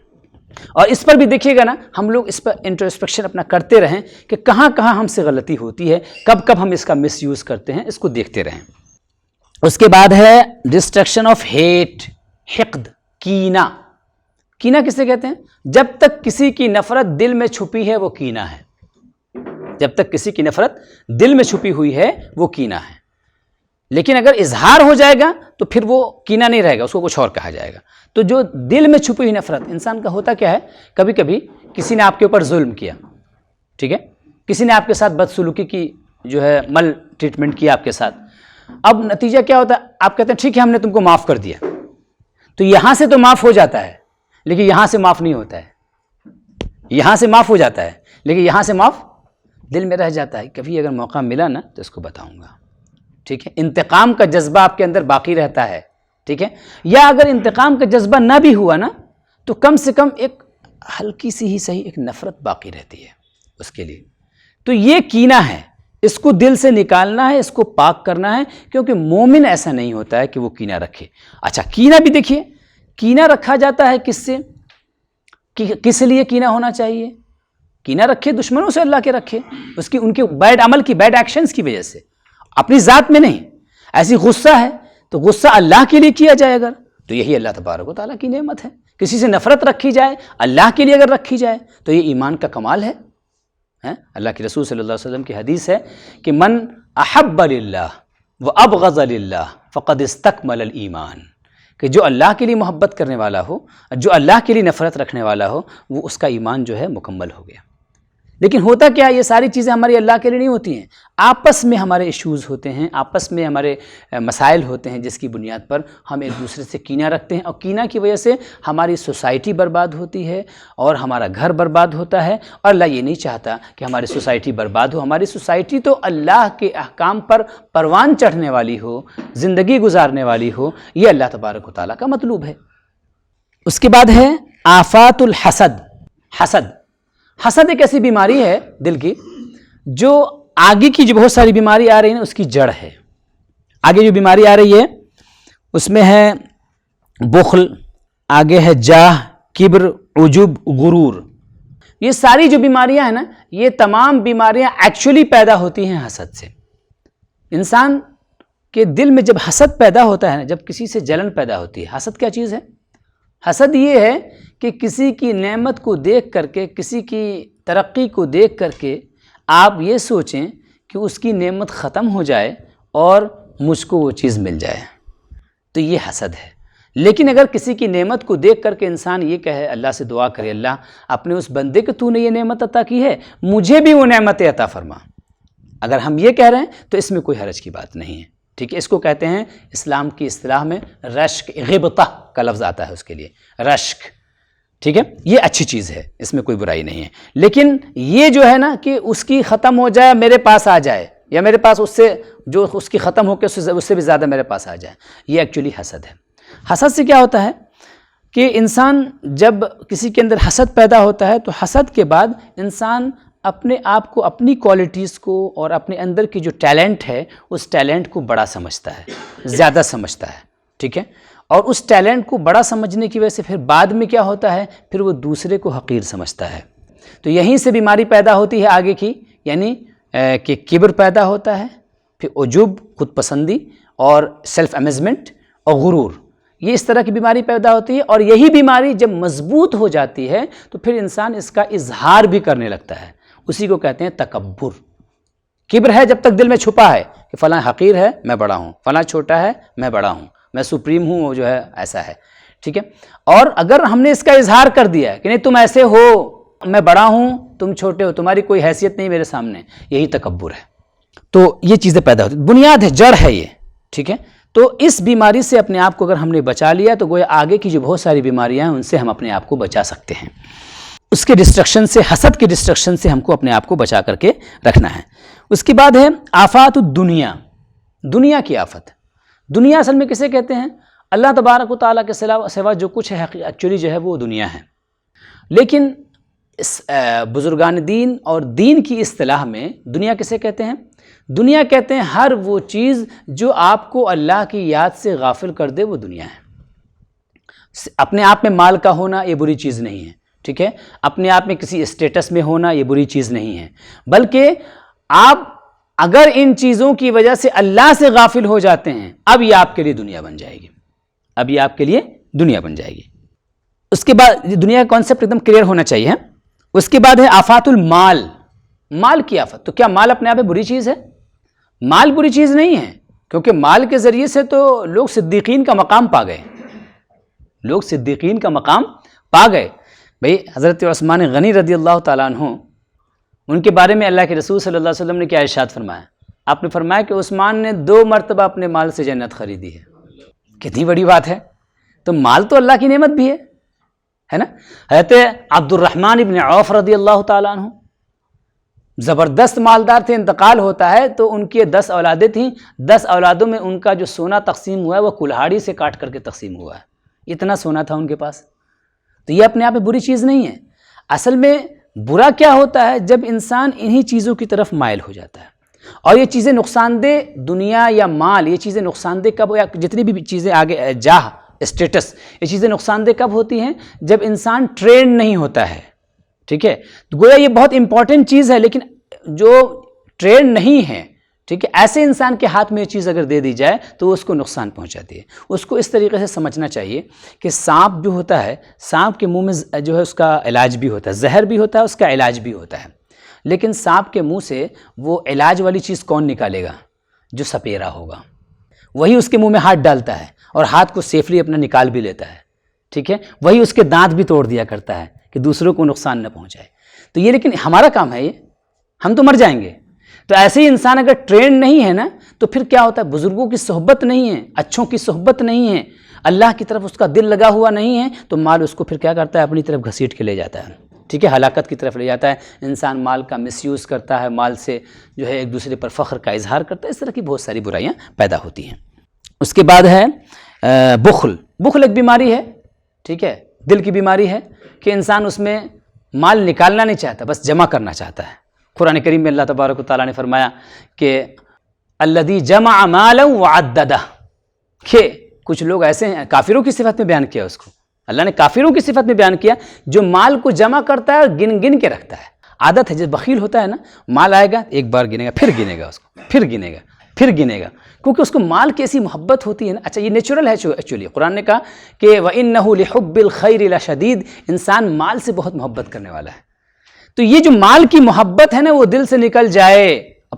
اور اس پر بھی دیکھیے گا نا، ہم لوگ اس پر انٹروسپیکشن اپنا کرتے رہیں کہ کہاں کہاں ہم سے غلطی ہوتی ہے، کب کب ہم اس کا مس یوز کرتے ہیں، اس کو دیکھتے رہیں۔ اس کے بعد ہے ڈسٹرکشن آف ہیٹ، حقد، کینہ۔ کینہ کسے کہتے ہیں؟ جب تک کسی کی نفرت دل میں چھپی ہے وہ کینہ ہے۔ جب تک کسی کی نفرت دل میں چھپی ہوئی ہے وہ کینہ ہے۔ لیکن اگر اظہار ہو جائے گا تو پھر وہ کینہ نہیں رہے گا، اس کو کچھ اور کہا جائے گا۔ تو جو دل میں چھپی ہوئی نفرت انسان کا ہوتا کیا ہے، کبھی کبھی کسی نے آپ کے اوپر ظلم کیا، ٹھیک ہے، کسی نے آپ کے ساتھ بدسلوکی کی، جو ہے مل ٹریٹمنٹ کیا آپ کے ساتھ، اب نتیجہ کیا ہوتا ہے؟ آپ کہتے ہیں ٹھیک ہے ہم نے تم کو معاف کر دیا، تو یہاں سے تو معاف ہو جاتا ہے لیکن یہاں سے معاف نہیں ہوتا ہے۔ یہاں سے معاف ہو جاتا ہے لیکن یہاں سے معاف دل میں رہ جاتا ہے۔ کبھی اگر موقع ملا نا تو اس کو بتاؤں گا، ٹھیک ہے۔ انتقام کا جذبہ آپ کے اندر باقی رہتا ہے، ٹھیک ہے، یا اگر انتقام کا جذبہ نہ بھی ہوا نا تو کم سے کم ایک ہلکی سی ہی صحیح ایک نفرت باقی رہتی ہے اس کے لیے۔ تو یہ کینہ ہے، اس کو دل سے نکالنا ہے، اس کو پاک کرنا ہے، کیونکہ مومن ایسا نہیں ہوتا ہے کہ وہ کینہ رکھے۔ اچھا، کینہ بھی دیکھیے، کینہ رکھا جاتا ہے کس سے، کس لیے کینہ ہونا چاہیے؟ کینہ رکھے دشمنوں سے اللہ کے رکھے، ان کے بیڈ عمل کی، بیڈ ایکشنز کی وجہ سے، اپنی ذات میں نہیں۔ ایسی غصہ ہے تو غصہ اللہ کے لیے کیا جائے اگر تو یہی اللہ تبارک و تعالیٰ کی نعمت ہے۔ کسی سے نفرت رکھی جائے اللہ کے لیے اگر رکھی جائے تو یہ ایمان کا کمال ہے۔ اللہ کے رسول صلی اللہ علیہ وسلم کی حدیث ہے کہ من احب للہ وابغض للہ فقد استکمل الایمان، کہ جو اللہ کے لیے محبت کرنے والا ہو، جو اللہ کے لیے نفرت رکھنے والا ہو، وہ اس کا ایمان جو ہے مکمل ہو گیا۔ لیکن ہوتا کیا، یہ ساری چیزیں ہماری اللہ کے لیے نہیں ہوتی ہیں، آپس میں ہمارے ایشوز ہوتے ہیں، آپس میں ہمارے مسائل ہوتے ہیں جس کی بنیاد پر ہم ایک دوسرے سے کینہ رکھتے ہیں، اور کینہ کی وجہ سے ہماری سوسائٹی برباد ہوتی ہے اور ہمارا گھر برباد ہوتا ہے۔ اور اللہ یہ نہیں چاہتا کہ ہماری سوسائٹی برباد ہو، ہماری سوسائٹی تو اللہ کے احکام پر پروان چڑھنے والی ہو، زندگی گزارنے والی ہو، یہ اللہ تبارک و تعالیٰ کا مطلوب ہے۔ اس کے بعد ہے آفات الحسد، حسد۔ حسد ایک ایسی بیماری ہے دل کی جو آگے کی جو بہت ساری بیماری آ رہی ہے اس کی جڑ ہے۔ آگے جو بیماری آ رہی ہے اس میں ہے بخل، آگے ہے جاہ، کبر، عجب، غرور۔ یہ ساری جو بیماریاں ہیں نا، یہ تمام بیماریاں ایکچولی پیدا ہوتی ہیں حسد سے۔ انسان کے دل میں جب حسد پیدا ہوتا ہے نا، جب کسی سے جلن پیدا ہوتی ہے، حسد کیا چیز ہے؟ حسد یہ ہے کہ کسی کی نعمت کو دیکھ کر کے، کسی کی ترقی کو دیکھ کر کے آپ یہ سوچیں کہ اس کی نعمت ختم ہو جائے اور مجھ کو وہ چیز مل جائے، تو یہ حسد ہے۔ لیکن اگر کسی کی نعمت کو دیکھ کر کے انسان یہ کہے، اللہ سے دعا کرے، اللہ اپنے اس بندے کو تو نے یہ نعمت عطا کی ہے، مجھے بھی وہ نعمت عطا فرما، اگر ہم یہ کہہ رہے ہیں تو اس میں کوئی حرج کی بات نہیں ہے، ٹھیک ہے۔ اس کو کہتے ہیں اسلام کی اصطلاح میں رشک، غبطہ کا لفظ آتا ہے اس کے لیے، رشک، ٹھیک ہے۔ یہ اچھی چیز ہے، اس میں کوئی برائی نہیں ہے۔ لیکن یہ جو ہے نا کہ اس کی ختم ہو جائے، میرے پاس آ جائے، یا میرے پاس اس سے جو اس کی ختم ہو کے اس سے بھی زیادہ میرے پاس آ جائے، یہ ایکچولی حسد ہے۔ حسد سے کیا ہوتا ہے کہ انسان جب کسی کے اندر حسد پیدا ہوتا ہے تو حسد کے بعد انسان اپنے آپ کو، اپنی کوالٹیز کو اور اپنے اندر کی جو ٹیلنٹ ہے اس ٹیلنٹ کو بڑا سمجھتا ہے، زیادہ سمجھتا ہے، ٹھیک ہے۔ اور اس ٹیلنٹ کو بڑا سمجھنے کی وجہ سے پھر بعد میں کیا ہوتا ہے، پھر وہ دوسرے کو حقیر سمجھتا ہے۔ تو یہیں سے بیماری پیدا ہوتی ہے آگے کی، یعنی کہ کبر پیدا ہوتا ہے، پھر عجب، خود پسندی اور سیلف امیزمنٹ اور غرور، یہ اس طرح کی بیماری پیدا ہوتی ہے۔ اور یہی بیماری جب مضبوط ہو جاتی ہے تو پھر انسان اس کا اظہار بھی کرنے لگتا ہے، اسی کو کہتے ہیں تکبر۔ کبر ہے جب تک دل میں چھپا ہے کہ فلاں حقیر ہے، میں بڑا ہوں، فلاں چھوٹا ہے، میں بڑا ہوں، میں سپریم ہوں، وہ جو ہے ایسا ہے، ٹھیک ہے۔ اور اگر ہم نے اس کا اظہار کر دیا ہے کہ نہیں تم ایسے ہو، میں بڑا ہوں، تم چھوٹے ہو، تمہاری کوئی حیثیت نہیں میرے سامنے، یہی تکبر ہے۔ تو یہ چیزیں پیدا ہوتی ہیں، بنیاد ہے، جڑ ہے یہ، ٹھیک ہے۔ تو اس بیماری سے اپنے آپ کو اگر ہم نے بچا لیا تو گویا آگے کی جو بہت ساری بیماریاں ہیں ان سے ہم اپنے آپ کو بچا سکتے ہیں۔ اس کے ڈسٹرکشن سے، حسد کے ڈسٹرکشن سے ہم کو اپنے آپ کو بچا کر کے رکھنا ہے۔ اس کے بعد ہے آفات الدنیا، دنیا کی آفت۔ دنیا اصل میں کسے کہتے ہیں؟ اللہ تبارک و تعالیٰ کے سوا جو کچھ ہے ایکچولی جو ہے وہ دنیا ہے۔ لیکن اس بزرگان دین اور دین کی اصطلاح میں دنیا کسے کہتے ہیں؟ دنیا کہتے ہیں ہر وہ چیز جو آپ کو اللہ کی یاد سے غافل کر دے، وہ دنیا ہے۔ اپنے آپ میں مال کا ہونا یہ بری چیز نہیں ہے، ٹھیک ہے۔ اپنے آپ میں کسی اسٹیٹس میں ہونا یہ بری چیز نہیں ہے، بلکہ آپ اگر ان چیزوں کی وجہ سے اللہ سے غافل ہو جاتے ہیں، اب یہ آپ کے لیے دنیا بن جائے گی، اب یہ آپ کے لیے دنیا بن جائے گی۔ اس کے بعد دنیا کا کانسیپٹ ایک دم کلیئر ہونا چاہیے۔ اس کے بعد ہے آفات المال، مال کی آفت۔ تو کیا مال اپنے آپ میں بری چیز ہے؟ مال بری چیز نہیں ہے، کیونکہ مال کے ذریعے سے تو لوگ صدیقین کا مقام پا گئے، لوگ صدیقین کا مقام پا گئے۔ بھئی حضرت عثمان غنی رضی اللہ تعالیٰ عنہ، ان کے بارے میں اللہ کے رسول صلی اللہ علیہ وسلم نے کیا ارشاد فرمایا؟ آپ نے فرمایا کہ عثمان نے 2 مرتبہ اپنے مال سے جنت خریدی ہے۔ کتنی بڑی بات ہے! تو مال تو اللہ کی نعمت بھی ہے نا۔ حضرت عبد الرحمن ابن عوف رضی اللہ تعالیٰ عنہ زبردست مالدار تھے، انتقال ہوتا ہے تو ان کی 10 اولادیں تھیں، 10 اولادوں میں ان کا جو سونا تقسیم ہوا ہے وہ کلہاڑی سے کاٹ کر کے تقسیم ہوا ہے، اتنا سونا تھا ان کے پاس۔ تو یہ اپنے آپ میں بری چیز نہیں ہے۔ اصل میں برا کیا ہوتا ہے؟ جب انسان انہی چیزوں کی طرف مائل ہو جاتا ہے۔ اور یہ چیزیں نقصان دہ، دنیا یا مال، یہ چیزیں نقصان دہ کب، یا جتنی بھی چیزیں آگے، جاہ، اسٹیٹس، یہ چیزیں نقصان دہ کب ہوتی ہیں؟ جب انسان ٹرینڈ نہیں ہوتا ہے، ٹھیک ہے۔ تو گویا یہ بہت امپورٹنٹ چیز ہے، لیکن جو ٹرینڈ نہیں ہے، ٹھیک ہے، ایسے انسان کے ہاتھ میں یہ چیز اگر دے دی جائے تو وہ اس کو نقصان پہنچاتی ہے۔ اس کو اس طریقے سے سمجھنا چاہیے کہ سانپ جو ہوتا ہے، سانپ کے منہ میں جو ہے اس کا علاج بھی ہوتا ہے، زہر بھی ہوتا ہے، اس کا علاج بھی ہوتا ہے۔ لیکن سانپ کے منہ سے وہ علاج والی چیز کون نکالے گا؟ جو سپیرا ہوگا، وہی اس کے منہ میں ہاتھ ڈالتا ہے اور ہاتھ کو سیفلی اپنا نکال بھی لیتا ہے، ٹھیک ہے۔ وہی اس کے دانت بھی توڑ دیا کرتا ہے کہ دوسروں کو نقصان نہ پہنچائے۔ تو یہ لیکن ہمارا کام ہے، یہ ہم تو مر جائیں گے۔ تو ایسے ہی انسان اگر ٹرینڈ نہیں ہے نا تو پھر کیا ہوتا ہے؟ بزرگوں کی صحبت نہیں ہے، اچھوں کی صحبت نہیں ہے، اللہ کی طرف اس کا دل لگا ہوا نہیں ہے، تو مال اس کو پھر کیا کرتا ہے؟ اپنی طرف گھسیٹ کے لے جاتا ہے، ٹھیک ہے، ہلاکت کی طرف لے جاتا ہے۔ انسان مال کا مس یوز کرتا ہے، مال سے جو ہے ایک دوسرے پر فخر کا اظہار کرتا ہے، اس طرح کی بہت ساری برائیاں پیدا ہوتی ہیں۔ اس کے بعد ہے بخل۔ بخل ایک بیماری ہے، ٹھیک ہے، دل کی بیماری ہے کہ انسان اس میں مال نکالنا نہیں چاہتا، بس جمع کرنا چاہتا ہے۔ قرآن کریم میں اللہ تبارک و تعالیٰ نے فرمایا کہ الذی جمع مالا وعددہ، کہ کچھ لوگ ایسے ہیں، کافروں کی صفت میں بیان کیا اس کو، اللہ نے کافروں کی صفت میں بیان کیا جو مال کو جمع کرتا ہے اور گن گن کے رکھتا ہے. عادت ہے، جب بخیل ہوتا ہے نا، مال آئے گا ایک بار گنے گا، پھر گنے گا اس کو، پھر گنے گا، پھر گنے گا، کیونکہ اس کو مال کی ایسی محبت ہوتی ہے نا. اچھا یہ نیچرل ہے ایکچولی. قرآن نے کہا کہ وَإِنَّهُ لِحُبِّ الْخَيْرِ لَشَدِيدٌ، انسان مال سے بہت محبت کرنے والا ہے. تو یہ جو مال کی محبت ہے نا وہ دل سے نکل جائے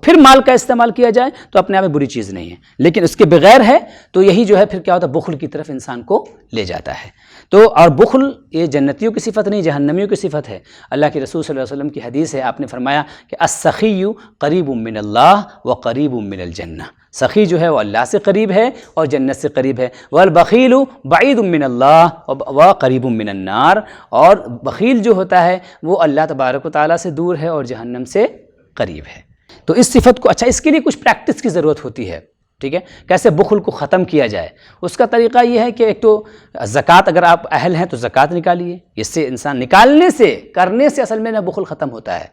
پھر مال کا استعمال کیا جائے تو اپنے آپ میں بری چیز نہیں ہے، لیکن اس کے بغیر ہے تو یہی جو ہے پھر کیا ہوتا ہے، بخل کی طرف انسان کو لے جاتا ہے. تو اور بخل یہ جنتیوں کی صفت نہیں، جہنمیوں کی صفت ہے. اللہ کے رسول صلی اللہ علیہ وسلم کی حدیث ہے، آپ نے فرمایا کہ السخی قریب من اللہ وقریب من الجنہ. سخی جو ہے وہ اللہ سے قریب ہے اور جنت سے قریب ہے. والبخیل بعید من اللہ وقریب من النار، اور بخیل جو ہوتا ہے وہ اللہ تبارک و تعالیٰ سے دور ہے اور جہنم سے قریب ہے. تو اس صفت کو، اچھا اس کے لیے کچھ پریکٹس کی ضرورت ہوتی ہے. ٹھیک ہے، کیسے بخل کو ختم کیا جائے؟ اس کا طریقہ یہ ہے کہ ایک تو زکوٰۃ، اگر آپ اہل ہیں تو زکوٰۃ نکالیے. اس سے انسان نکالنے سے، کرنے سے اصل میں نہ بخل ختم ہوتا ہے.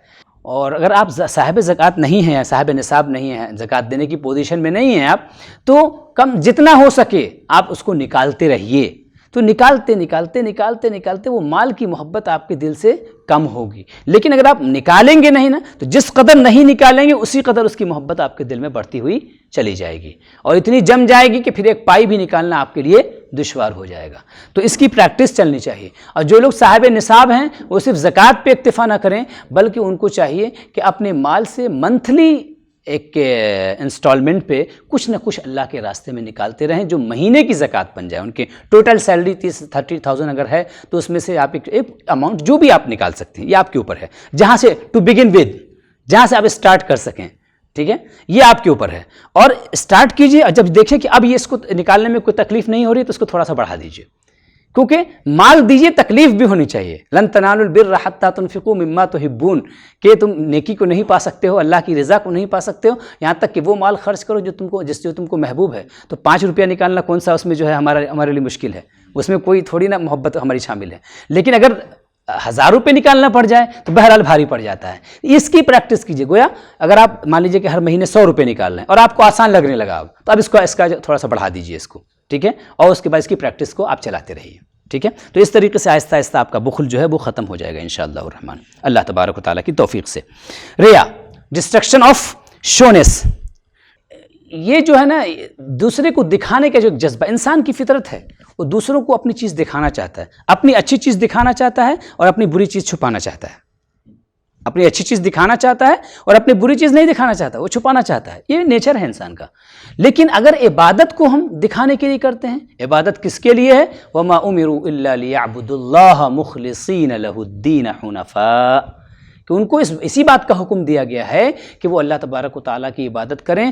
اور اگر آپ صاحب زکوٰۃ نہیں ہیں، صاحب نصاب نہیں ہیں، زکوٰۃ دینے کی پوزیشن میں نہیں ہیں آپ، تو کم جتنا ہو سکے آپ اس کو نکالتے رہیے. تو نکالتے وہ مال کی محبت آپ کے دل سے کم ہوگی. لیکن اگر آپ نکالیں گے نہیں نا تو جس قدر نہیں نکالیں گے اسی قدر اس کی محبت آپ کے دل میں بڑھتی ہوئی چلی جائے گی اور اتنی جم جائے گی کہ پھر ایک پائی بھی نکالنا آپ کے لیے دشوار ہو جائے گا. تو اس کی پریکٹس چلنی چاہیے. اور جو لوگ صاحب نصاب ہیں وہ صرف زکوٰۃ پہ اکتفا نہ کریں، بلکہ ان کو چاہیے کہ اپنے مال سے منتھلی ایک انسٹالمنٹ پہ کچھ نہ کچھ اللہ کے راستے میں نکالتے رہیں، جو مہینے کی زکوٰۃ بن جائے. ان کے ٹوٹل سیلری 30,000 اگر ہے تو اس میں سے آپ ایک اماؤنٹ جو بھی آپ نکال سکتے ہیں، یہ آپ کے اوپر ہے. جہاں سے ٹو بگن ود، جہاں سے آپ اسٹارٹ کر سکیں، ٹھیک ہے، یہ آپ کے اوپر ہے. اور اسٹارٹ کیجئے، اور جب دیکھیں کہ اب یہ اس کو نکالنے میں کوئی تکلیف نہیں ہو رہی تو اس کو تھوڑا سا بڑھا دیجئے، کیونکہ مال دیجئے تکلیف بھی ہونی چاہیے. لن تنالوا البر حتى تنفقوا مما تحبون، کہ تم نیکی کو نہیں پا سکتے ہو، اللہ کی رضا کو نہیں پا سکتے ہو یہاں تک کہ وہ مال خرچ کرو جو تم کو محبوب ہے. تو 5 روپیہ نکالنا کون سا اس میں جو ہے ہمارے لیے مشکل ہے، اس میں کوئی تھوڑی نا محبت ہماری شامل ہے. لیکن اگر 1000 روپے نکالنا پڑ جائے تو بہرحال بھاری پڑ جاتا ہے. اس کی پریکٹس کیجئے. گویا اگر آپ مان لیجئے کہ ہر مہینے 100 روپے نکال رہے ہیں اور آپ کو آسان لگنے لگا اب، تو اب اس کا تھوڑا سا بڑھا دیجئے اس کو، ٹھیک ہے، اور اس کے بعد اس کی پریکٹس کو آپ چلاتے رہیے. ٹھیک ہے، تو اس طریقے سے آہستہ آہستہ آپ کا بخل جو ہے وہ ختم ہو جائے گا انشاءاللہ الرحمن، اللہ تبارک و تعالیٰ کی توفیق سے. ریا، ڈسٹرکشن آف شونیس، یہ جو ہے نا دوسرے کو دکھانے کا جو جذبہ، انسان کی فطرت ہے، وہ دوسروں کو اپنی چیز دکھانا چاہتا ہے، اپنی اچھی چیز دکھانا چاہتا ہے اور اپنی بری چیز چھپانا چاہتا ہے. اپنی اچھی چیز دکھانا چاہتا ہے اور اپنی بری چیز نہیں دکھانا چاہتا، وہ چھپانا چاہتا ہے. یہ نیچر ہے انسان کا. لیکن اگر عبادت کو ہم دکھانے کے لیے کرتے ہیں، عبادت کس کے لیے ہے؟ وَمَا أُمِرُوا إِلَّا لِيَعْبُدُوا اللَّهَ مُخْلِصِينَ لَهُ الدِّينَ حُنَفَاءَ، کہ ان کو اسی بات کا حکم دیا گیا ہے کہ وہ اللہ تبارک و تعالیٰ کی عبادت کریں،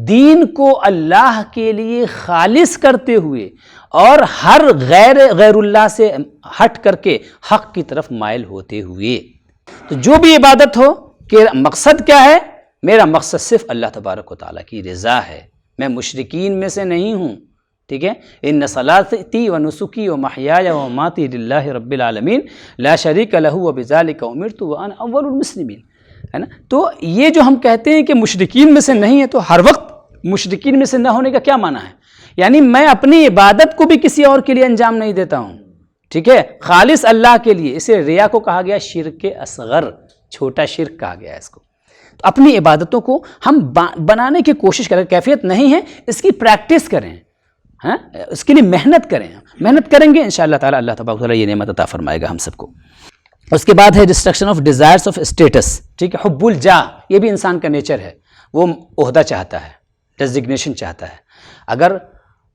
دین کو اللہ کے لیے خالص کرتے ہوئے اور ہر غیر اللہ سے ہٹ کر کے حق کی طرف مائل ہوتے ہوئے. تو جو بھی عبادت ہو کہ مقصد کیا ہے؟ میرا مقصد صرف اللہ تبارک و تعالیٰ کی رضا ہے، میں مشرکین میں سے نہیں ہوں. ٹھیک ہے، ان صلاتی و نسکی و محیای و مماتی للہ رب العالمین لا شریک لہ وبذالک امرت وانا اول المسلمین، ہے نا. تو یہ جو ہم کہتے ہیں کہ مشرکین میں سے نہیں ہے، تو ہر وقت مشرکین میں سے نہ ہونے کا کیا معنی ہے؟ یعنی میں اپنی عبادت کو بھی کسی اور کے لیے انجام نہیں دیتا ہوں، ٹھیک ہے، خالص اللہ کے لیے. اسے ریا کو کہا گیا شرک اصغر، چھوٹا شرک کہا گیا ہے اس کو. تو اپنی عبادتوں کو ہم بنانے کی کوشش کریں، کیفیت نہیں ہے، اس کی پریکٹس کریں، ہاں، اس کے لیے محنت کریں. محنت کریں گے انشاءاللہ تعالی اللہ تبارک و تعالی یہ نعمت عطا فرمائے گا ہم سب کو. اس کے بعد ہے destruction of desires of states. ٹھیک ہے، حب الجاہ، یہ بھی انسان کا نیچر ہے، وہ عہدہ چاہتا ہے، ڈیزگنیشن چاہتا ہے. اگر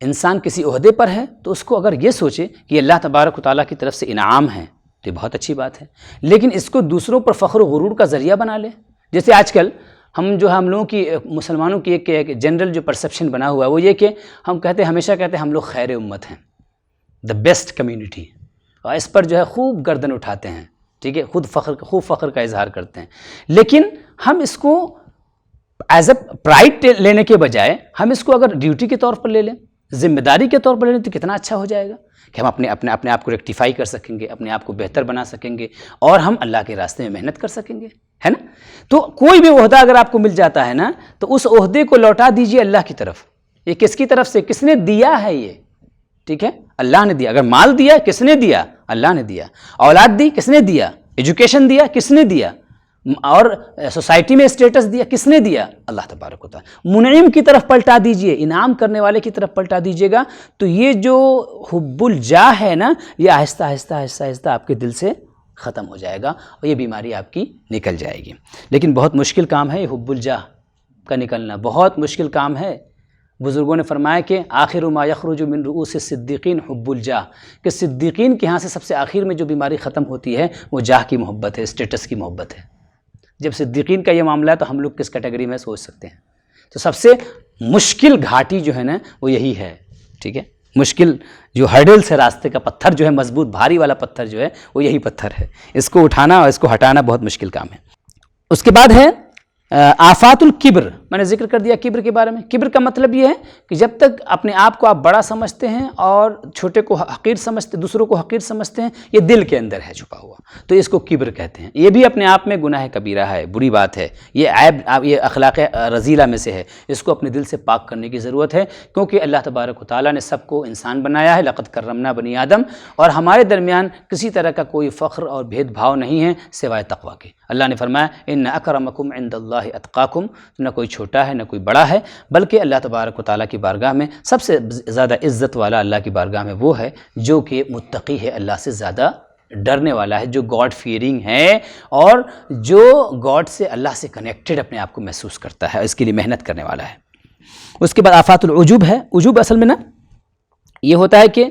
انسان کسی عہدے پر ہے تو اس کو اگر یہ سوچے کہ اللہ تبارک و تعالیٰ کی طرف سے انعام ہے تو یہ بہت اچھی بات ہے، لیکن اس کو دوسروں پر فخر و غرور کا ذریعہ بنا لے. جیسے آج کل ہم لوگوں کی، مسلمانوں کی ایک جنرل جو پرسیپشن بنا ہوا ہے وہ یہ کہ ہم ہمیشہ کہتے ہیں ہم لوگ خیر امت ہیں، دا بیسٹ کمیونٹی، اور اس پر جو ہے خوب گردن اٹھاتے ہیں. ٹھیک ہے، خوب فخر کا اظہار کرتے ہیں. لیکن ہم اس کو ایز اے پرائڈ لینے کے بجائے ہم اس کو اگر ڈیوٹی کے طور پر لے لیں، ذمہ داری کے طور پر لے لیں، تو کتنا اچھا ہو جائے گا کہ ہم اپنے آپ کو ریکٹیفائی کر سکیں گے، اپنے آپ کو بہتر بنا سکیں گے اور ہم اللہ کے راستے میں محنت کر سکیں گے، ہے نا. تو کوئی بھی عہدہ اگر آپ کو مل جاتا ہے نا تو اس عہدے کو لوٹا دیجئے اللہ کی طرف. یہ کس کی طرف سے، کس نے دیا ہے یہ؟ ٹھیک ہے، اللہ نے دیا. اگر مال دیا کس نے دیا؟ اللہ نے دیا. اولاد دی کس نے دیا؟ ایجوکیشن دیا کس نے دیا؟ اور سوسائٹی میں اسٹیٹس دیا کس نے دیا؟ اللہ تبارک و تعالیٰ. منعم کی طرف پلٹا دیجئے، انعام کرنے والے کی طرف پلٹا دیجئے گا تو یہ جو حب الجاہ ہے نا، یہ آہستہ آہستہ آہستہ آہستہ آپ کے دل سے ختم ہو جائے گا اور یہ بیماری آپ کی نکل جائے گی. لیکن بہت مشکل کام ہے یہ حب الجاہ کا نکلنا، بہت مشکل کام ہے. بزرگوں نے فرمایا کہ آخر ما یخرج من رؤوس الصدیقین حب الجاہ، کہ صدیقین کے ہاں سے سب سے آخر میں جو بیماری ختم ہوتی ہے وہ جاہ کی محبت ہے، اسٹیٹس کی محبت ہے. جب صدیقین کا یہ معاملہ ہے تو ہم لوگ کس کیٹیگری میں سوچ سکتے ہیں. تو سب سے مشکل گھاٹی جو ہے نا وہ یہی ہے. ٹھیک ہے، مشکل جو ہرڈلس ہے، راستے کا پتھر جو ہے، مضبوط بھاری والا پتھر جو ہے وہ یہی پتھر ہے. اس کو اٹھانا اور اس کو ہٹانا بہت مشکل کام ہے. اس کے بعد ہے آفات الکبر. میں نے ذکر کر دیا کبر کے بارے میں. کبر کا مطلب یہ ہے کہ جب تک اپنے آپ کو آپ بڑا سمجھتے ہیں اور چھوٹے کو حقیر سمجھتے، دوسروں کو حقیر سمجھتے ہیں، یہ دل کے اندر ہے چھپا ہوا، تو اس کو کبر کہتے ہیں. یہ بھی اپنے آپ میں گناہ کبیرہ ہے، بری بات ہے، یہ عیب، یہ اخلاق رذیلہ میں سے ہے. اس کو اپنے دل سے پاک کرنے کی ضرورت ہے، کیونکہ اللہ تبارک و تعالیٰ نے سب کو انسان بنایا ہے. لقد کرمنا بنی آدم، اور ہمارے درمیان کسی طرح کا کوئی فخر اور بھید بھاؤ نہیں ہے سوائے تقویٰ کے. اللہ نے فرمایا ان اکرمکم عند اللہ اتقاکم، نہ کوئی چھوٹا ہے نہ کوئی بڑا ہے، بلکہ اللہ تبارک و تعالیٰ کی بارگاہ میں سب سے زیادہ عزت والا اللہ کی بارگاہ میں وہ ہے جو کہ متقی ہے، اللہ سے زیادہ ڈرنے والا ہے، جو گاڈ فیئرنگ ہے اور جو گاڈ سے، اللہ سے کنیکٹڈ اپنے آپ کو محسوس کرتا ہے، اس کے لیے محنت کرنے والا ہے. اس کے بعد آفات العجوب ہے. عجوب اصل میں نا یہ ہوتا ہے کہ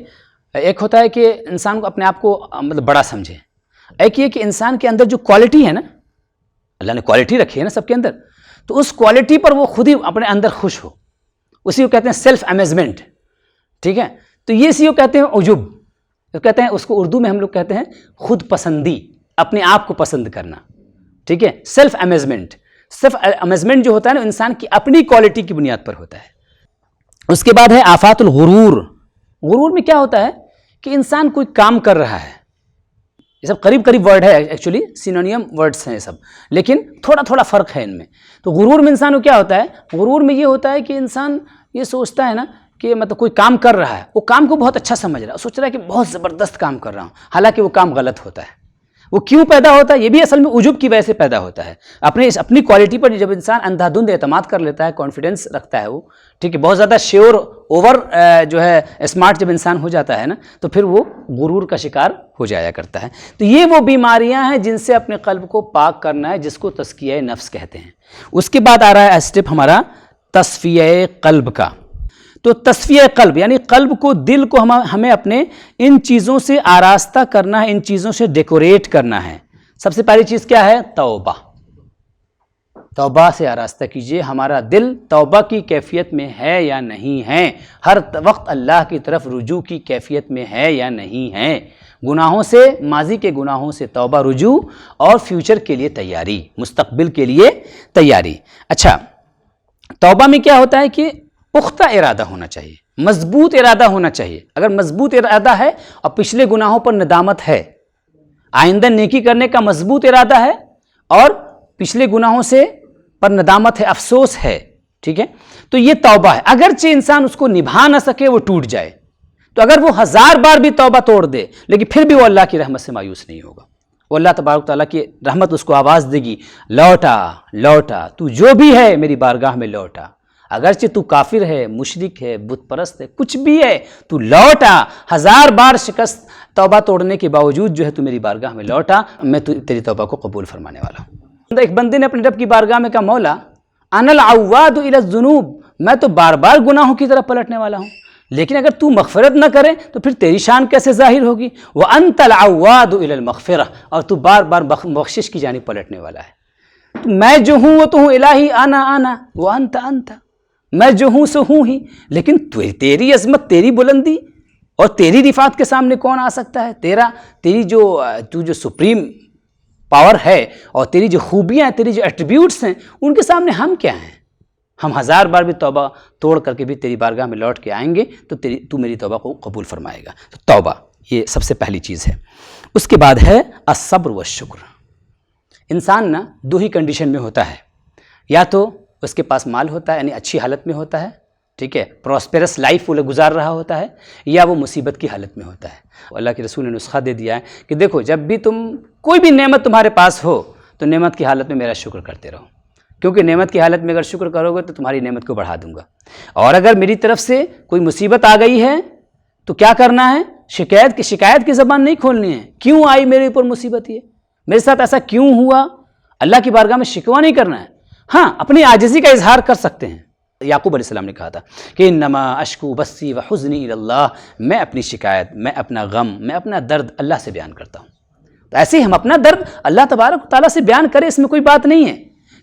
ایک ہوتا ہے کہ انسان کو اپنے آپ کو مطلب بڑا سمجھے، ایک یہ کہ انسان کے اندر جو کوالٹی ہے نا، اللہ نے کوالٹی رکھی ہے نا سب کے اندر، تو اس کوالٹی پر وہ خود ہی اپنے اندر خوش ہو. اسی کو کہتے ہیں سیلف امیزمنٹ. ٹھیک ہے، تو یہ اسی کو کہتے ہیں عجوب. تو کہتے ہیں اس کو اردو میں ہم لوگ کہتے ہیں خود پسندی، اپنے آپ کو پسند کرنا. ٹھیک ہے، سیلف امیزمنٹ. سیلف امیزمنٹ جو ہوتا ہے نا انسان کی اپنی کوالٹی کی بنیاد پر ہوتا ہے. اس کے بعد ہے آفات الغرور. غرور میں کیا ہوتا ہے کہ انسان کوئی کام کر رہا ہے، یہ سب قریب قریب ورڈ ہے، ایکچولی سینونیم ورڈز ہیں یہ سب، لیکن تھوڑا تھوڑا فرق ہے ان میں. تو غرور میں انسان کو کیا ہوتا ہے؟ غرور میں یہ ہوتا ہے کہ انسان یہ سوچتا ہے نا کہ مطلب کوئی کام کر رہا ہے، وہ کام کو بہت اچھا سمجھ رہا ہے، سوچ رہا ہے کہ بہت زبردست کام کر رہا ہوں، حالانکہ وہ کام غلط ہوتا ہے. وہ کیوں پیدا ہوتا ہے؟ یہ بھی اصل میں عجب کی وجہ سے پیدا ہوتا ہے. اپنی کوالٹی پر جب انسان اندھا دھند اعتماد کر لیتا ہے، کانفیڈنس رکھتا ہے وہ، ٹھیک ہے، بہت زیادہ شیور اوور جو ہے اسمارٹ جب انسان ہو جاتا ہے نا تو پھر وہ غرور کا شکار ہو جایا کرتا ہے. تو یہ وہ بیماریاں ہیں جن سے اپنے قلب کو پاک کرنا ہے، جس کو تزکیہ نفس کہتے ہیں. اس کے بعد آ رہا ہے اسٹیپ ہمارا تصفیہ قلب کا. تو تصفیہ قلب یعنی قلب کو، دل کو ہمیں اپنے ان چیزوں سے آراستہ کرنا ہے، ان چیزوں سے ڈیکوریٹ کرنا ہے. سب سے پہلی چیز کیا ہے؟ توبہ. توبہ سے آراستہ کیجئے. ہمارا دل توبہ کی کیفیت میں ہے یا نہیں ہے؟ ہر وقت اللہ کی طرف رجوع کی کیفیت میں ہے یا نہیں ہے؟ گناہوں سے، ماضی کے گناہوں سے توبہ، رجوع، اور فیوچر کے لیے تیاری، مستقبل کے لیے تیاری. اچھا، توبہ میں کیا ہوتا ہے کہ پختہ ارادہ ہونا چاہیے، مضبوط ارادہ ہونا چاہیے. اگر مضبوط ارادہ ہے اور پچھلے گناہوں پر ندامت ہے، آئندہ نیکی کرنے کا مضبوط ارادہ ہے اور پچھلے گناہوں سے پر ندامت ہے، افسوس ہے، ٹھیک ہے، تو یہ توبہ ہے. اگرچہ انسان اس کو نبھا نہ سکے، وہ ٹوٹ جائے، تو اگر وہ 1000 بار بھی توبہ توڑ دے لیکن پھر بھی وہ اللہ کی رحمت سے مایوس نہیں ہوگا. وہ اللہ تبارک تعالیٰ کی رحمت اس کو آواز دے گی، لوٹا لوٹا، تو جو بھی ہے میری بارگاہ میں لوٹا. اگرچہ تو کافر ہے، مشرک ہے، بت پرست ہے، کچھ بھی ہے، تو لوٹا. 1000 بار شکست توبہ توڑنے کے باوجود جو ہے تو میری بارگاہ میں لوٹا، میں تیری توبہ کو قبول فرمانے والا ہوں. ایک بندے نے اپنے رب کی بارگاہ میں کہا، مولا انا العواد الی الذنوب، میں تو بار بار گناہوں کی طرف پلٹنے والا ہوں، لیکن اگر تو مغفرت نہ کرے تو پھر تیری شان کیسے ظاہر ہوگی؟ وانت العواد الی المغفرہ، اور تو بار بار بخشش کی جانب پلٹنے والا ہے. تو میں جو ہوں وہ تو ہوں، الہی انا وانت انت، میں جو ہوں سو ہوں ہی، لیکن تیری عظمت، تیری بلندی اور تیری رفعت کے سامنے کون آ سکتا ہے؟ تیری جو سپریم پاور ہے اور تیری جو خوبیاں ہیں، تیری جو ایٹریبیوٹس ہیں، ان کے سامنے ہم کیا ہیں؟ ہم 1000 بار بھی توبہ توڑ کر کے بھی تیری بارگاہ میں لوٹ کے آئیں گے تو تو میری توبہ کو قبول فرمائے گا. تو توبہ یہ سب سے پہلی چیز ہے. اس کے بعد ہے الصبر والشکر. انسان نا 2 ہی کنڈیشن میں ہوتا ہے، یا تو اس کے پاس مال ہوتا ہے یعنی اچھی حالت میں ہوتا ہے، ٹھیک ہے، پراسپیرس لائف وہ گزار رہا ہوتا ہے یا وہ مصیبت کی حالت میں ہوتا ہے. اللہ کے رسول نے نسخہ دے دیا ہے کہ دیکھو جب بھی تم کوئی بھی نعمت تمہارے پاس ہو تو نعمت کی حالت میں میرا شکر کرتے رہو، کیونکہ نعمت کی حالت میں اگر شکر کرو گے تو تمہاری نعمت کو بڑھا دوں گا. اور اگر میری طرف سے کوئی مصیبت آ گئی ہے تو کیا کرنا ہے؟ شکایت کی زبان نہیں کھولنی ہے. کیوں آئی میرے اوپر مصیبت، یہ میرے ساتھ ایسا کیوں ہوا؟ اللہ کی بارگاہ میں شکوہ نہیں کرنا ہے. ہاں اپنی عاجزی کا اظہار کر سکتے ہیں. یعقوب علیہ السلام نے کہا تھا کہ انما اشکو بثی وحزنی الی اللہ، میں اپنی شکایت، میں اپنا غم، میں اپنا درد اللہ سے بیان کرتا ہوں. تو ایسے ہی ہم اپنا درد اللہ تبارک و تعالیٰ سے بیان کریں، اس میں کوئی بات نہیں ہے.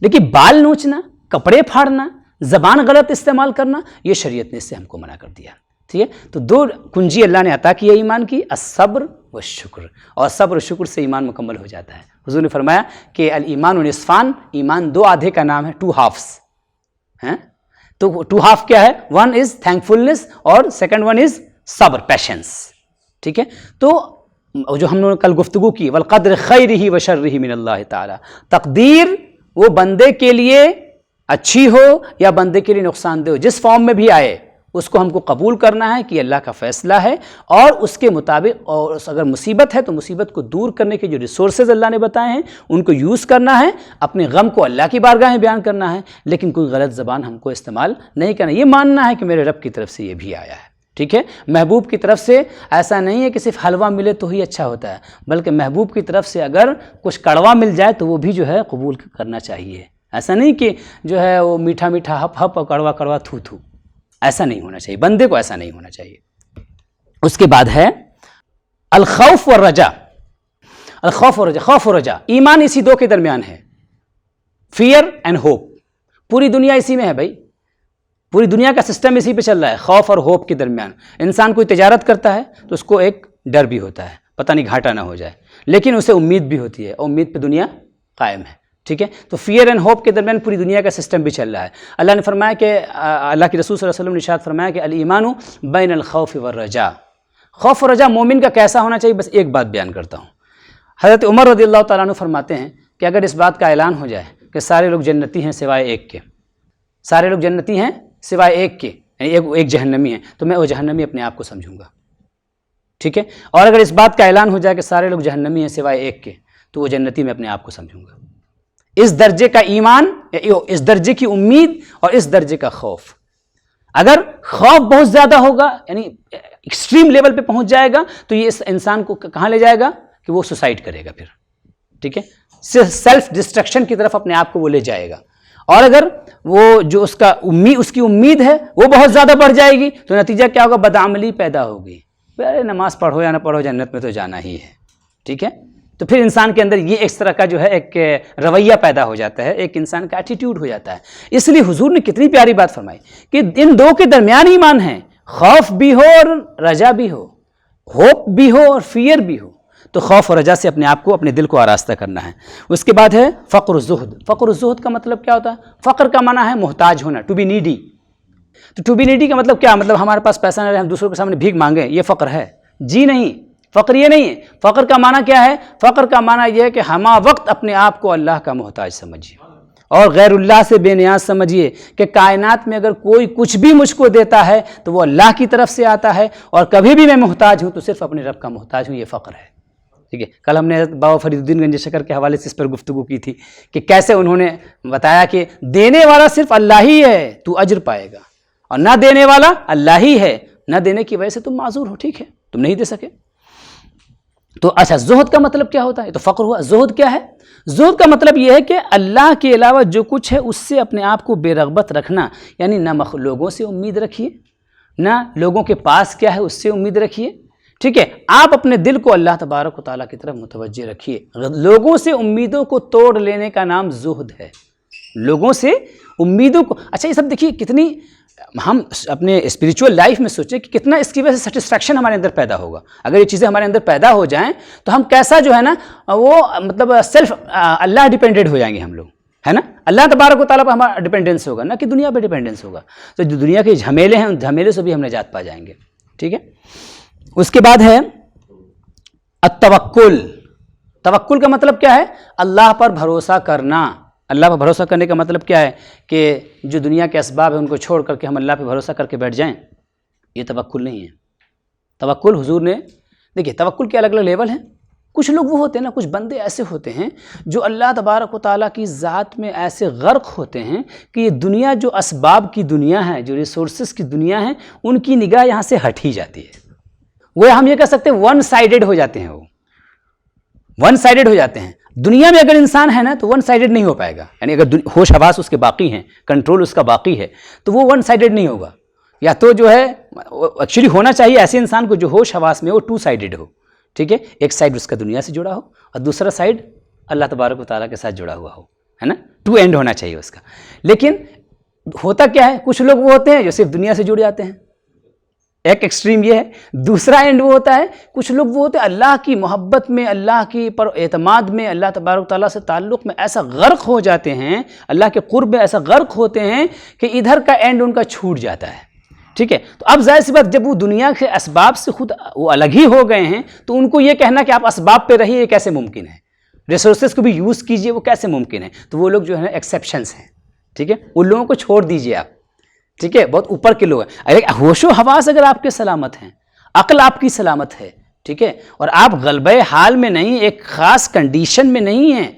لیکن بال نوچنا، کپڑے پھاڑنا، زبان غلط استعمال کرنا، یہ شریعت نے اس سے ہم کو منع کر دیا. ٹھیک ہے، تو دو کنجی اللہ نے عطا کی ہے ایمان کی، الصبر والشکر، اور صبر و شکر سے ایمان مکمل ہو جاتا ہے. حضور نے فرمایا کہ الایمان نصفان، ایمان دو آدھے کا نام ہے، 2 halves ہیں. تو 2 half کیا ہے؟ 1 is thankfulness اور second one is صبر، پیشنس. ٹھیک ہے، تو جو ہم نے کل گفتگو کی والقدر خیرہ وشرہ من اللہ تعالی، تقدیر وہ بندے کے لیے اچھی ہو یا بندے کے لیے نقصان دہ ہو، جس فارم میں بھی آئے اس کو ہم کو قبول کرنا ہے کہ اللہ کا فیصلہ ہے، اور اس کے مطابق، اور اگر مصیبت ہے تو مصیبت کو دور کرنے کے جو ریسورسز اللہ نے بتائے ہیں ان کو یوز کرنا ہے، اپنے غم کو اللہ کی بارگاہ میں بیان کرنا ہے، لیکن کوئی غلط زبان ہم کو استعمال نہیں کرنا. یہ ماننا ہے کہ میرے رب کی طرف سے یہ بھی آیا ہے. ٹھیک ہے، محبوب کی طرف سے ایسا نہیں ہے کہ صرف حلوہ ملے تو ہی اچھا ہوتا ہے، بلکہ محبوب کی طرف سے اگر کچھ کڑوا مل جائے تو وہ بھی جو ہے قبول کرنا چاہیے. ایسا نہیں کہ جو ہے وہ میٹھا میٹھا ہپ ہپ اور کڑوا کڑوا تھو تھو، ایسا نہیں ہونا چاہیے، بندے کو ایسا نہیں ہونا چاہیے. اس کے بعد ہے الخوف والرجا. الخوف والرجا، خوف و رجا، ایمان اسی دو کے درمیان ہے. فیئر اینڈ ہوپ، پوری دنیا اسی میں ہے بھائی، پوری دنیا کا سسٹم اسی پہ چل رہا ہے، خوف اور ہوپ کے درمیان. انسان کوئی تجارت کرتا ہے تو اس کو ایک ڈر بھی ہوتا ہے، پتہ نہیں گھاٹا نہ ہو جائے، لیکن اسے امید بھی ہوتی ہے، اور امید پہ دنیا قائم ہے. ٹھیک ہے، تو فیئر اینڈ ہوپ کے درمیان پوری دنیا کا سسٹم بھی چل رہا ہے. اللہ نے فرمایا کہ اللہ کے رسول صلی اللہ علیہ وسلم نے ارشاد فرمایا کہ الایمان بین الخوف والرجا. خوف و رجا مومن کا کیسا ہونا چاہیے، بس ایک بات بیان کرتا ہوں. حضرت عمر رضی اللہ تعالیٰ عنہ فرماتے ہیں کہ اگر اس بات کا اعلان ہو جائے کہ سارے لوگ جنتی ہیں سوائے ایک کے، سارے لوگ جنتی ہیں سوائے ایک کے، یعنی ایک جہنمی ہے، تو میں وہ جہنمی اپنے آپ کو سمجھوں گا. ٹھیک ہے، اور اگر اس بات کا اعلان ہو جائے کہ سارے لوگ جہنمی ہیں سوائے ایک کے، تو وہ جنتی میں اپنے آپ کو سمجھوں گا. اس درجے کا ایمان، اس درجے کی امید اور اس درجے کا خوف. اگر خوف بہت زیادہ ہوگا، یعنی ایکسٹریم لیول پہ پہنچ جائے گا، تو یہ اس انسان کو کہاں لے جائے گا کہ وہ سوسائڈ کرے گا پھر. ٹھیک ہے، سیلف ڈسٹرکشن کی طرف اپنے آپ کو وہ لے جائے گا. اور اگر وہ جو اس کی امید ہے وہ بہت زیادہ بڑھ جائے گی تو نتیجہ کیا ہوگا؟ بدعملی پیدا ہوگی. ارے نماز پڑھو یا نہ پڑھو، جنت میں تو جانا ہی ہے. ٹھیک ہے، تو پھر انسان کے اندر یہ اس طرح کا جو ہے ایک رویہ پیدا ہو جاتا ہے، ایک انسان کا ایٹیٹیوڈ ہو جاتا ہے. اس لیے حضور نے کتنی پیاری بات فرمائی کہ ان دو کے درمیان ایمان ہے، خوف بھی ہو اور رجا بھی ہو، ہوپ بھی ہو اور فیئر بھی ہو. تو خوف اور رجا سے اپنے آپ کو، اپنے دل کو آراستہ کرنا ہے. اس کے بعد ہے فقر الزہد. فقر الزہد کا مطلب کیا ہوتا ہے؟ فقر کا معنی ہے محتاج ہونا، ٹو بی نیڈی. تو ٹو بی نیڈی کا مطلب کیا؟ مطلب ہمارے پاس پیسہ نہ رہے، ہم دوسروں کے سامنے بھیک مانگیں، یہ فقر ہے؟ جی نہیں، فقر یہ نہیں ہے. فقر کا معنی کیا ہے؟ فقر کا معنی یہ ہے کہ ہمہ وقت اپنے آپ کو اللہ کا محتاج سمجھیے اور غیر اللہ سے بے نیاز سمجھیے کہ کائنات میں اگر کوئی کچھ بھی مجھ کو دیتا ہے تو وہ اللہ کی طرف سے آتا ہے، اور کبھی بھی میں محتاج ہوں تو صرف اپنے رب کا محتاج ہوں. یہ فقر ہے. ٹھیک ہے، کل ہم نے بابا فرید الدین گنج شکر کے حوالے سے اس پر گفتگو کی تھی کہ کیسے انہوں نے بتایا کہ دینے والا صرف اللہ ہی ہے، تو اجر پائے گا، اور نہ دینے والا اللہ ہی ہے، نہ دینے کی وجہ سے تم معذور ہو. ٹھیک ہے، تم نہیں دے سکے. تو اچھا، زہد کا مطلب کیا ہوتا ہے؟ تو فقر ہوا. زہد کیا ہے؟ زہد کا مطلب یہ ہے کہ اللہ کے علاوہ جو کچھ ہے اس سے اپنے آپ کو بے رغبت رکھنا. یعنی نہ لوگوں سے امید رکھیے، نہ لوگوں کے پاس کیا ہے اس سے امید رکھیے. ٹھیک ہے، آپ اپنے دل کو اللہ تبارک و تعالیٰ کی طرف متوجہ رکھیے. لوگوں سے امیدوں کو توڑ لینے کا نام زہد ہے. لوگوں سے امیدوں کو، اچھا یہ سب دیکھیے کتنی، ہم اپنے اسپریچول لائف میں سوچیں کہ کتنا اس کی وجہ سے سیٹسفیکشن ہمارے اندر پیدا ہوگا. اگر یہ چیزیں ہمارے اندر پیدا ہو جائیں تو ہم کیسا جو ہے نا وہ مطلب سیلف اللہ ڈیپینڈنٹ ہو جائیں گے ہم لوگ، ہے نا. اللہ تبارک و تعالیٰ پر ہمارا ڈیپینڈنس ہوگا، نہ کہ دنیا پہ ڈیپینڈنس ہوگا. تو جو دنیا کے جھمیلے ہیں ان جھمیلے سے بھی ہم نجات پا جائیں گے. ٹھیک ہے، اس کے بعد ہے التوکل. توکل کا مطلب کیا ہے؟ اللہ پر بھروسہ کرنا، اللہ پر بھروسہ کرنے کا مطلب کیا ہے کہ جو دنیا کے اسباب ہیں ان کو چھوڑ کر کے ہم اللہ پہ بھروسہ کر کے بیٹھ جائیں، یہ توکل نہیں ہے۔ توکل حضور نے، دیکھیے توکل کے الگ الگ لیول ہیں۔ کچھ لوگ وہ ہوتے ہیں نا، کچھ بندے ایسے ہوتے ہیں جو اللہ تبارک و تعالیٰ کی ذات میں ایسے غرق ہوتے ہیں کہ یہ دنیا جو اسباب کی دنیا ہے، جو ریسورسز کی دنیا ہے، ان کی نگاہ یہاں سے ہٹ ہی جاتی ہے۔ وہ ہم یہ کہہ سکتے ہیں ون سائیڈڈ ہو جاتے ہیں، وہ ون سائیڈڈ ہو جاتے ہیں۔ دنیا میں اگر انسان ہے نا تو ون سائیڈڈ نہیں ہو پائے گا، یعنی اگر ہوش حواس اس کے باقی ہیں، کنٹرول اس کا باقی ہے، تو وہ ون سائیڈڈ نہیں ہوگا۔ یا تو جو ہے ایکچولی ہونا چاہیے ایسے انسان کو جو ہوش حواس میں وہ ٹو سائیڈڈ ہو، ٹھیک ہے، ایک سائیڈ اس کا دنیا سے جڑا ہو اور دوسرا سائیڈ اللہ تبارک و تعالیٰ کے ساتھ جڑا ہوا ہو، ہے نا، ٹو اینڈ ہونا چاہیے اس کا۔ لیکن ہوتا کیا ہے، کچھ لوگ وہ ہوتے ہیں جو صرف دنیا سے جڑ جاتے ہیں، ایک ایکسٹریم یہ ہے۔ دوسرا اینڈ وہ ہوتا ہے، کچھ لوگ وہ ہوتے ہیں اللہ کی محبت میں، اللہ کی پر اعتماد میں، اللہ تبارک و تعالیٰ سے تعلق میں ایسا غرق ہو جاتے ہیں، اللہ کے قرب میں ایسا غرق ہوتے ہیں کہ ادھر کا اینڈ ان کا چھوٹ جاتا ہے، ٹھیک ہے۔ تو اب ظاہر سی بات، جب وہ دنیا کے اسباب سے خود وہ الگ ہی ہو گئے ہیں تو ان کو یہ کہنا کہ آپ اسباب پہ رہیے، یہ کیسے ممکن ہے، ریسورسز کو بھی یوز کیجئے، وہ کیسے ممکن ہے؟ تو وہ لوگ جو ہے ایکسیپشنز ہیں، ٹھیک ہے، ان لوگوں کو چھوڑ دیجئے آپ، ٹھیک ہے، بہت اوپر کے لوگ ہیں۔ ارے ہوش و حواس اگر آپ کے سلامت ہیں، عقل آپ کی سلامت ہے، ٹھیک ہے، اور آپ غلبہ حال میں نہیں، ایک خاص کنڈیشن میں نہیں ہیں،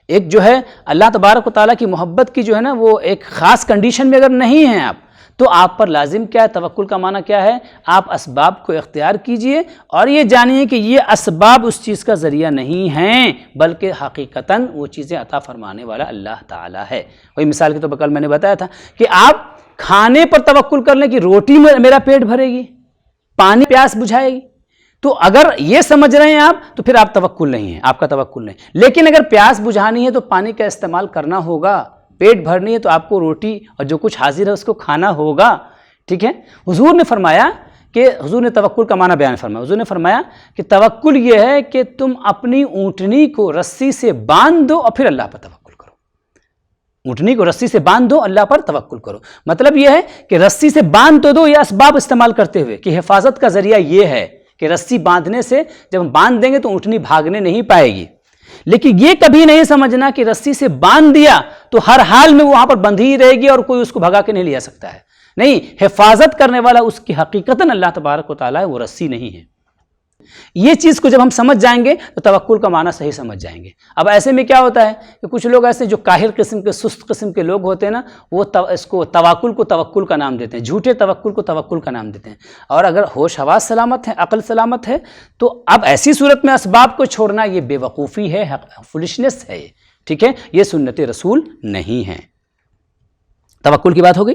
ایک جو ہے اللہ تبارک و تعالیٰ کی محبت کی جو ہے نا وہ ایک خاص کنڈیشن میں اگر نہیں ہیں آپ، تو آپ پر لازم کیا ہے، توکل کا معنی کیا ہے، آپ اسباب کو اختیار کیجئے اور یہ جانیے کہ یہ اسباب اس چیز کا ذریعہ نہیں ہیں، بلکہ حقیقتاً وہ چیزیں عطا فرمانے والا اللہ تعالیٰ ہے۔ وہی مثال کے طور پر کل میں نے بتایا تھا کہ آپ کھانے پر توکل کر لیں کہ روٹی میں میرا پیٹ بھرے گی، پانی پیاس بجھائے گی، تو اگر یہ سمجھ رہے ہیں آپ تو پھر آپ توکل نہیں ہیں، آپ کا توکل نہیں۔ لیکن اگر پیاس بجھانی ہے تو پانی کا استعمال کرنا ہوگا، پیٹ بھرنی ہے تو آپ کو روٹی اور جو کچھ حاضر ہے اس کو کھانا ہوگا، ٹھیک ہے۔ حضور نے فرمایا کہ حضور نے توکل کا معنی بیان فرمایا، حضور نے فرمایا کہ توکل یہ ہے کہ تم اپنی اونٹنی کو رسی سے باندھ دو اور پھر اللہ پر توکل کرو۔ اونٹنی کو رسی سے باندھ دو، اللہ پر توکل کرو، مطلب یہ ہے کہ رسی سے باندھ تو دو، یہ اسباب استعمال کرتے ہوئے کہ حفاظت کا ذریعہ یہ ہے کہ رسی باندھنے سے جب ہم باندھ دیں گے تو اونٹنی بھاگنے نہیں پائے گی، لیکن یہ کبھی نہیں سمجھنا کہ رسی سے باندھ دیا تو ہر حال میں وہاں پر بندھی رہے گی اور کوئی اس کو بھگا کے نہیں لے سکتا ہے، نہیں، حفاظت کرنے والا اس کی حقیقتاً اللہ تبارک و تعالیٰ ہے، وہ رسی نہیں ہے۔ یہ چیز کو جب ہم سمجھ جائیں گے تو توکل کا معنی صحیح سمجھ جائیں گے۔ اب ایسے میں کیا ہوتا ہے کہ کچھ لوگ ایسے جو کاہل قسم کے، سست قسم کے لوگ ہوتے ہیں نا، وہ اس کو تواکل کو توکل کا نام دیتے ہیں، جھوٹے توکل کو توکل کا نام دیتے ہیں۔ اور اگر ہوش حواس سلامت ہے، عقل سلامت ہے، تو اب ایسی صورت میں اسباب کو چھوڑنا یہ بے وقوفی ہے، فولشنس ہے، یہ ٹھیک ہے، یہ سنت رسول نہیں ہے۔ توکل کی بات ہو گئی۔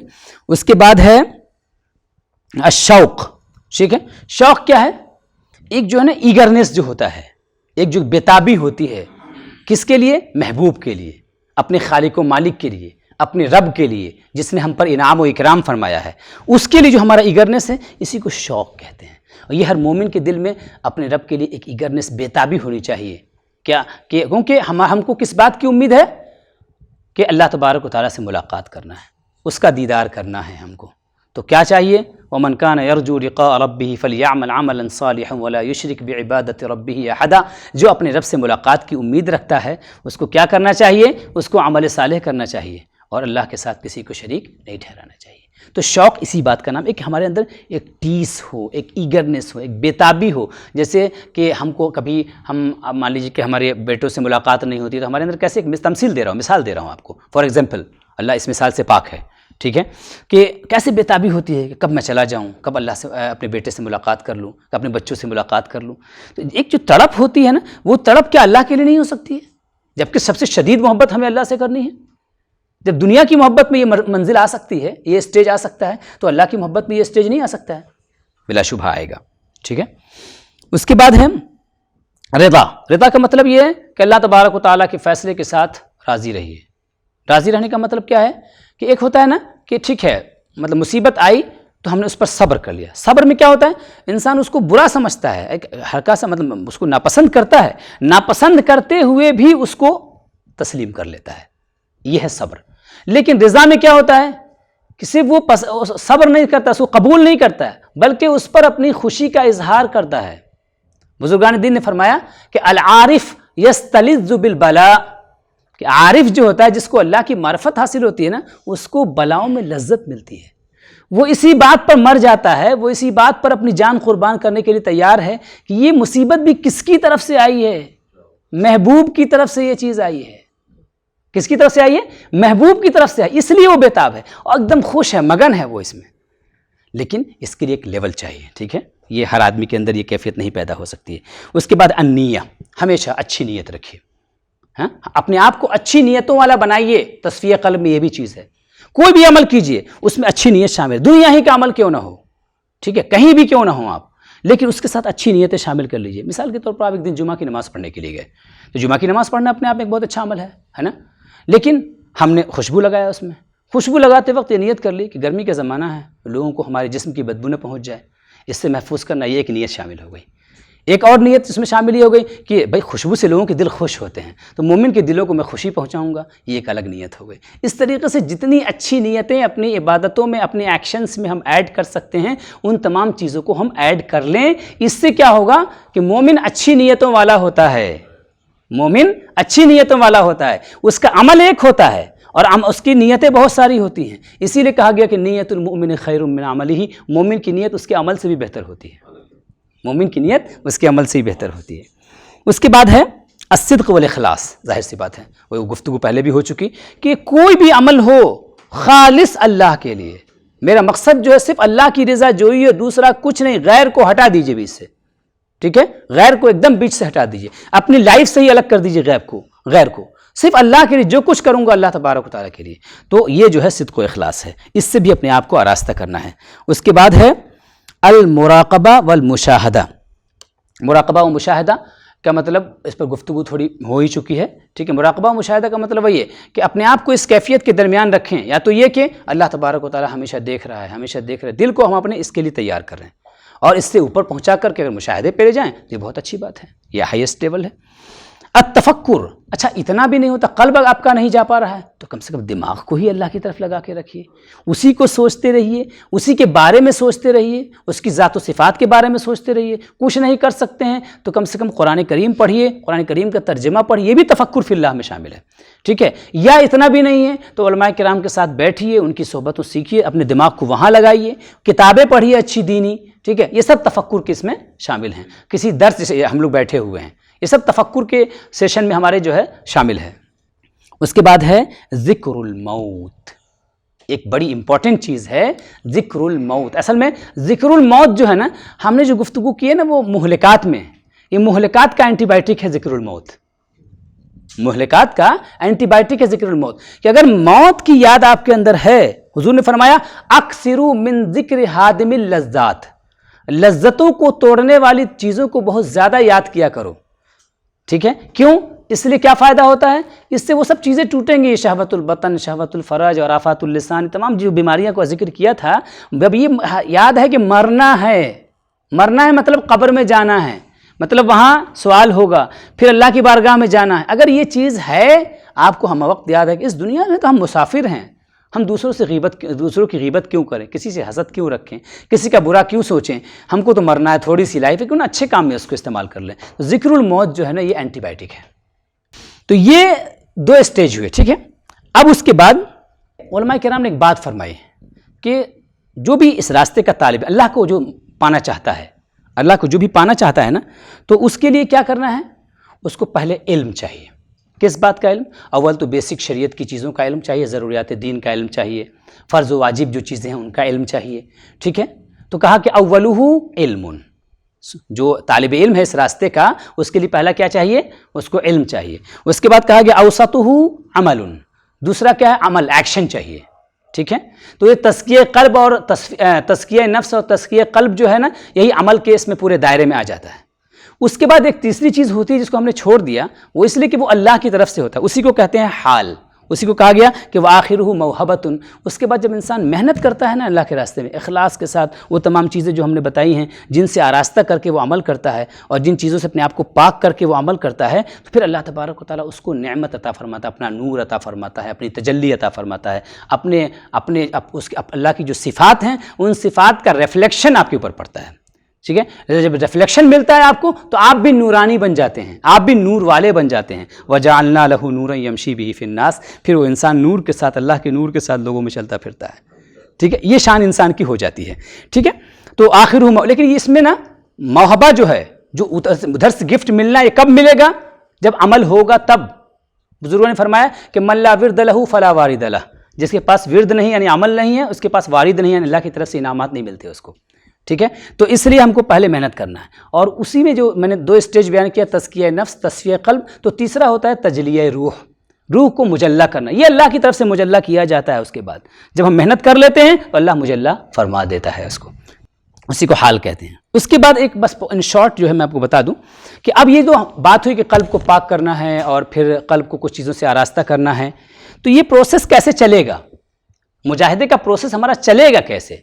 اس کے بعد ہے الشوق، ٹھیک ہے۔ شوق کیا ہے؟ ایک جو ہے نا ایگرنس جو ہوتا ہے، ایک جو بےتابی ہوتی ہے، کس کے لیے؟ محبوب کے لیے، اپنے خالق و مالک کے لیے، اپنے رب کے لیے جس نے ہم پر انعام و اکرام فرمایا ہے، اس کے لیے جو ہمارا ایگرنس ہے، اسی کو شوق کہتے ہیں۔ اور یہ ہر مومن کے دل میں اپنے رب کے لیے ایک ایگرنس، بےتابی ہونی چاہیے۔ کیا کہ کیونکہ ہم کو کس بات کی امید ہے کہ اللہ تبارک و تعالیٰ سے ملاقات کرنا ہے، اس کا دیدار کرنا ہے ہم کو، تو کیا چاہیے؟ وَمَنْ كَانَ يَرْجُو لِقَاءَ رَبِّهِ فَلْيَعْمَلْ عَمَلًا صَالِحًا وَلَا يُشْرِكْ بِعِبَادَةِ رَبِّهِ أَحَدًا۔ جو اپنے رب سے ملاقات کی امید رکھتا ہے اس کو کیا کرنا چاہیے؟ اس کو عمل صالح کرنا چاہیے اور اللہ کے ساتھ کسی کو شریک نہیں ٹھہرانا چاہیے۔ تو شوق اسی بات کا نام ہے کہ ہمارے اندر ایک ٹیس ہو، ایک ایگرنس ہو، ایک بےتابی ہو۔ جیسے کہ ہم کو کبھی اب مان لیجیے کہ ہمارے بیٹوں سے ملاقات نہیں ہوتی تو ہمارے اندر کیسے ایک تمثیل دے رہا ہوں، مثال دے رہا ہوں آپ کو، فار ایگزامپل، اللہ اس مثال سے پاک ہے، ٹھیک ہے، کہ کیسے بےتابی ہوتی ہے کہ کب میں چلا جاؤں، کب اللہ سے اپنے بیٹے سے ملاقات کر لوں، اپنے بچوں سے ملاقات کر لوں۔ تو ایک جو تڑپ ہوتی ہے نا، وہ تڑپ کیا اللہ کے لیے نہیں ہو سکتی ہے؟ جبکہ سب سے شدید محبت ہمیں اللہ سے کرنی ہے۔ جب دنیا کی محبت میں یہ منزل آ سکتی ہے، یہ اسٹیج آ سکتا ہے، تو اللہ کی محبت میں یہ اسٹیج نہیں آ سکتا ہے، بلا شبہ آئے گا، ٹھیک ہے۔ اس کے بعد ہے رضا۔ رضا کا مطلب یہ ہے کہ اللہ تبارک و تعالیٰ کے فیصلے کے ساتھ راضی رہیے۔ راضی رہنے کا مطلب کیا ہے کہ ایک ہوتا ہے نا کہ ٹھیک ہے، مطلب مصیبت آئی تو ہم نے اس پر صبر کر لیا۔ صبر میں کیا ہوتا ہے؟ انسان اس کو برا سمجھتا ہے، ایک ہلکا سا مطلب اس کو ناپسند کرتا ہے، ناپسند کرتے ہوئے بھی اس کو تسلیم کر لیتا ہے، یہ ہے صبر۔ لیکن رضا میں کیا ہوتا ہے کہ صرف وہ صبر نہیں کرتا، اس کو قبول نہیں کرتا ہے، بلکہ اس پر اپنی خوشی کا اظہار کرتا ہے۔ بزرگان دین نے فرمایا کہ العارف یستلذ بالبلاء، کہ عارف جو ہوتا ہے، جس کو اللہ کی معرفت حاصل ہوتی ہے نا، اس کو بلاؤں میں لذت ملتی ہے، وہ اسی بات پر مر جاتا ہے، وہ اسی بات پر اپنی جان قربان کرنے کے لیے تیار ہے کہ یہ مصیبت بھی کس کی طرف سے آئی ہے؟ محبوب کی طرف سے یہ چیز آئی ہے۔ کس کی طرف سے آئی ہے؟ محبوب کی طرف سے آئی، اس لیے وہ بےتاب ہے اور ایک دم خوش ہے، مگن ہے وہ اس میں۔ لیکن اس کے لیے ایک لیول چاہیے، ٹھیک ہے؟ یہ ہر آدمی کے اندر یہ کیفیت نہیں پیدا ہو سکتی ہے۔ اس کے بعد النیہ، ہمیشہ اچھی نیت رکھیے، ہاں، اپنے آپ کو اچھی نیتوں والا بنائیے۔ تصفیہ قلب میں یہ بھی چیز ہے، کوئی بھی عمل کیجئے اس میں اچھی نیت شامل، دنیا ہی کا عمل کیوں نہ ہو، ٹھیک ہے، کہیں بھی کیوں نہ ہوں آپ، لیکن اس کے ساتھ اچھی نیتیں شامل کر لیجئے۔ مثال کے طور پر آپ ایک دن جمعہ کی نماز پڑھنے کے لیے گئے، تو جمعہ کی نماز پڑھنا اپنے آپ میں ایک بہت اچھا عمل ہے نا، لیکن ہم نے خوشبو لگایا، اس میں خوشبو لگاتے وقت یہ نیت کر لی کہ گرمی کا زمانہ ہے، لوگوں کو ہمارے جسم کی بدبو نہ پہنچ جائے، اس سے محفوظ کرنا، یہ ایک نیت شامل ہو گئی۔ ایک اور نیت اس میں شامل یہ ہو گئی کہ بھائی خوشبو سے لوگوں کے دل خوش ہوتے ہیں، تو مومن کے دلوں کو میں خوشی پہنچاؤں گا، یہ ایک الگ نیت ہو گئی۔ اس طریقے سے جتنی اچھی نیتیں اپنی عبادتوں میں، اپنے ایکشنز میں ہم ایڈ کر سکتے ہیں، ان تمام چیزوں کو ہم ایڈ کر لیں۔ اس سے کیا ہوگا کہ مومن اچھی نیتوں والا ہوتا ہے، مومن اچھی نیتوں والا ہوتا ہے، اس کا عمل ایک ہوتا ہے اور اس کی نیتیں بہت ساری ہوتی ہیں۔ اسی لیے کہا گیا کہ نیت المؤمن خیر من عملہ، مومن کی نیت اس کے عمل سے بھی بہتر ہوتی ہے، مومن کی نیت اس کے عمل سے ہی بہتر ہوتی ہے۔ اس کے بعد ہے الصدق والاخلاص، ظاہر سی بات ہے، وہ گفتگو پہلے بھی ہو چکی کہ کوئی بھی عمل ہو خالص اللہ کے لیے، میرا مقصد جو ہے صرف اللہ کی رضا جوئی ہے، دوسرا کچھ نہیں، غیر کو ہٹا دیجئے بیچ سے، ٹھیک ہے، غیر کو ایک دم بیچ سے ہٹا دیجئے، اپنی لائف سے ہی الگ کر دیجئے غیر کو، صرف اللہ کے لیے، جو کچھ کروں گا اللہ تبارک و تعالیٰ کے لیے۔ تو یہ جو ہے صدق و اخلاص ہے، اس سے بھی اپنے آپ کو آراستہ کرنا ہے۔ اس کے بعد ہے المراقبہ والمشاہدہ۔ مراقبہ و مشاہدہ کا مطلب اس پر گفتگو تھوڑی ہو ہی چکی ہے، ٹھیک ہے۔ مراقبہ و مشاہدہ کا مطلب یہ کہ اپنے آپ کو اس کیفیت کے درمیان رکھیں، یا تو یہ کہ اللہ تبارک و تعالیٰ ہمیشہ دیکھ رہا ہے، ہمیشہ دیکھ رہا ہے، دل کو ہم اپنے اس کے لیے تیار کر رہے ہیں، اور اس سے اوپر پہنچا کر کے اگر مشاہدے پہ لے جائیں تو یہ بہت اچھی بات ہے، یہ ہائیسٹ لیول ہے۔ التفکر، اچھا اتنا بھی نہیں ہوتا، قلب آپ کا نہیں جا پا رہا ہے تو کم سے کم دماغ کو ہی اللہ کی طرف لگا کے رکھیے، اسی کو سوچتے رہیے، اسی کے بارے میں سوچتے رہیے، اس کی ذات و صفات کے بارے میں سوچتے رہیے۔ کچھ نہیں کر سکتے ہیں تو کم سے کم قرآن کریم پڑھیے، قرآن کریم کا ترجمہ پڑھیے، یہ بھی تفکر فی اللہ میں شامل ہے، ٹھیک ہے۔ یا اتنا بھی نہیں ہے تو علماء کرام کے ساتھ بیٹھیے، ان کی صحبتوں سیکھیے، اپنے دماغ کو وہاں لگائیے، کتابیں پڑھیے اچھی دینی، ٹھیک ہے۔ یہ سب تفکر کے اس میں شامل ہیں۔ کسی درس سے ہم لوگ بیٹھے ہوئے ہیں، یہ سب تفکر کے سیشن میں ہمارے جو ہے شامل ہے۔ اس کے بعد ہے ذکر الموت، ایک بڑی امپورٹنٹ چیز ہے ذکر الموت۔ اصل میں ذکر الموت جو ہے نا، ہم نے جو گفتگو کی ہے نا وہ مہلکات میں، یہ مہلکات کا اینٹی بائیوٹک ہے ذکر الموت، مہلکات کا اینٹی بائیوٹک ہے ذکر الموت، کہ اگر موت کی یاد آپ کے اندر ہے، حضور نے فرمایا اکثروا من ذکر ہادم اللذات، لذتوں کو توڑنے والی چیزوں کو بہت زیادہ یاد کیا کرو، ٹھیک ہے۔ کیوں؟ اس لیے کیا فائدہ ہوتا ہے؟ اس سے وہ سب چیزیں ٹوٹیں گی، شہوت البطن، شہوت الفرج اور آفات اللسان، تمام جو بیماریاں کو ذکر کیا تھا، جب یہ یاد ہے کہ مرنا ہے، مرنا ہے مطلب قبر میں جانا ہے، مطلب وہاں سوال ہوگا، پھر اللہ کی بارگاہ میں جانا ہے۔ اگر یہ چیز ہے آپ کو، ہم وقت یاد ہے کہ اس دنیا میں تو ہم مسافر ہیں، ہم دوسروں کی غیبت کیوں کریں، کسی سے حسد کیوں رکھیں، کسی کا برا کیوں سوچیں، ہم کو تو مرنا ہے، تھوڑی سی لائف ہے، کیوں نہ اچھے کام میں اس کو استعمال کر لیں۔ ذکر الموت جو ہے نا یہ اینٹی بائیوٹک ہے۔ تو یہ دو اسٹیج ہوئے، ٹھیک ہے۔ اب اس کے بعد علماء کرام نے ایک بات فرمائی کہ جو بھی اس راستے کا طالب، اللہ کو جو پانا چاہتا ہے، اللہ کو جو بھی پانا چاہتا ہے نا، تو اس کے لیے کیا کرنا ہے؟ اس کو پہلے علم چاہیے۔ کس بات کا علم؟ اول تو بیسک شریعت کی چیزوں کا علم چاہیے، ضروریات دین کا علم چاہیے، فرض و واجب جو چیزیں ہیں ان کا علم چاہیے، ٹھیک ہے۔ تو کہا کہ اولہ علم، جو طالب علم ہے اس راستے کا، اس کے لیے پہلا کیا چاہیے؟ اس کو علم چاہیے۔ اس کے بعد کہا گیا اوسطہ عمل، دوسرا کیا ہے؟ عمل، ایکشن چاہیے، ٹھیک ہے۔ تو یہ تزکیہ قلب اور تزکیہ نفس اور تزکیہ قلب جو ہے نا، یہی عمل کے اس میں پورے دائرے میں آ جاتا ہے۔ اس کے بعد ایک تیسری چیز ہوتی ہے جس کو ہم نے چھوڑ دیا، وہ اس لیے کہ وہ اللہ کی طرف سے ہوتا ہے، اسی کو کہتے ہیں حال، اسی کو کہا گیا کہ وآخرہ موہبۃ۔ اس کے بعد جب انسان محنت کرتا ہے نا اللہ کے راستے میں اخلاص کے ساتھ، وہ تمام چیزیں جو ہم نے بتائی ہیں جن سے آراستہ کر کے وہ عمل کرتا ہے، اور جن چیزوں سے اپنے آپ کو پاک کر کے وہ عمل کرتا ہے، تو پھر اللہ تبارک و تعالیٰ اس کو نعمت عطا فرماتا ہے، اپنا نور عطا فرماتا ہے، اپنی تجلی عطا فرماتا ہے، اللہ کی جو صفات ہیں ان صفات کا ریفلیکشن آپ کے اوپر پڑتا ہے، ٹھیک ہے، جب ریفلیکشن ملتا ہے آپ کو تو آپ بھی نورانی بن جاتے ہیں، آپ بھی نور والے بن جاتے ہیں. وَجَعَلْنَا لَهُ نُورًا يَمْشِي بِهِ فِي النَّاسِ، پھر وہ انسان نور کے ساتھ، اللہ کے نور کے ساتھ لوگوں میں چلتا پھرتا ہے. ٹھیک ہے، یہ شان انسان کی ہو جاتی ہے. ٹھیک ہے، تو آخر لیکن اس میں نا موہبہ جو ہے، جو ادھر سے گفٹ ملنا، یہ کب ملے گا؟ جب عمل ہوگا تب. بزرگوں نے فرمایا کہ من لا ورد لہ فلا وارد لہ، جس کے پاس ورد نہیں یعنی عمل نہیں ہے، اس کے پاس وارد نہیں یعنی اللہ کی طرف سے انعامات نہیں ملتے اس کو. ٹھیک ہے، تو اس لیے ہم کو پہلے محنت کرنا ہے. اور اسی میں جو میں نے 2 اسٹیج بیان کیا، تزکیہ نفس، تصفیہ قلب، تو تیسرا ہوتا ہے تجلیہ روح، روح کو مجلہ کرنا. یہ اللہ کی طرف سے مجلہ کیا جاتا ہے. اس کے بعد جب ہم محنت کر لیتے ہیں تو اللہ مجلہ فرما دیتا ہے اس کو، اسی کو حال کہتے ہیں. اس کے بعد ایک بس ان شارٹ جو ہے میں آپ کو بتا دوں کہ اب یہ جو بات ہوئی کہ قلب کو پاک کرنا ہے اور پھر قلب کو کچھ چیزوں سے آراستہ کرنا ہے، تو یہ پروسیس کیسے چلے گا؟ مجاہدے کا پروسیس ہمارا چلے گا کیسے؟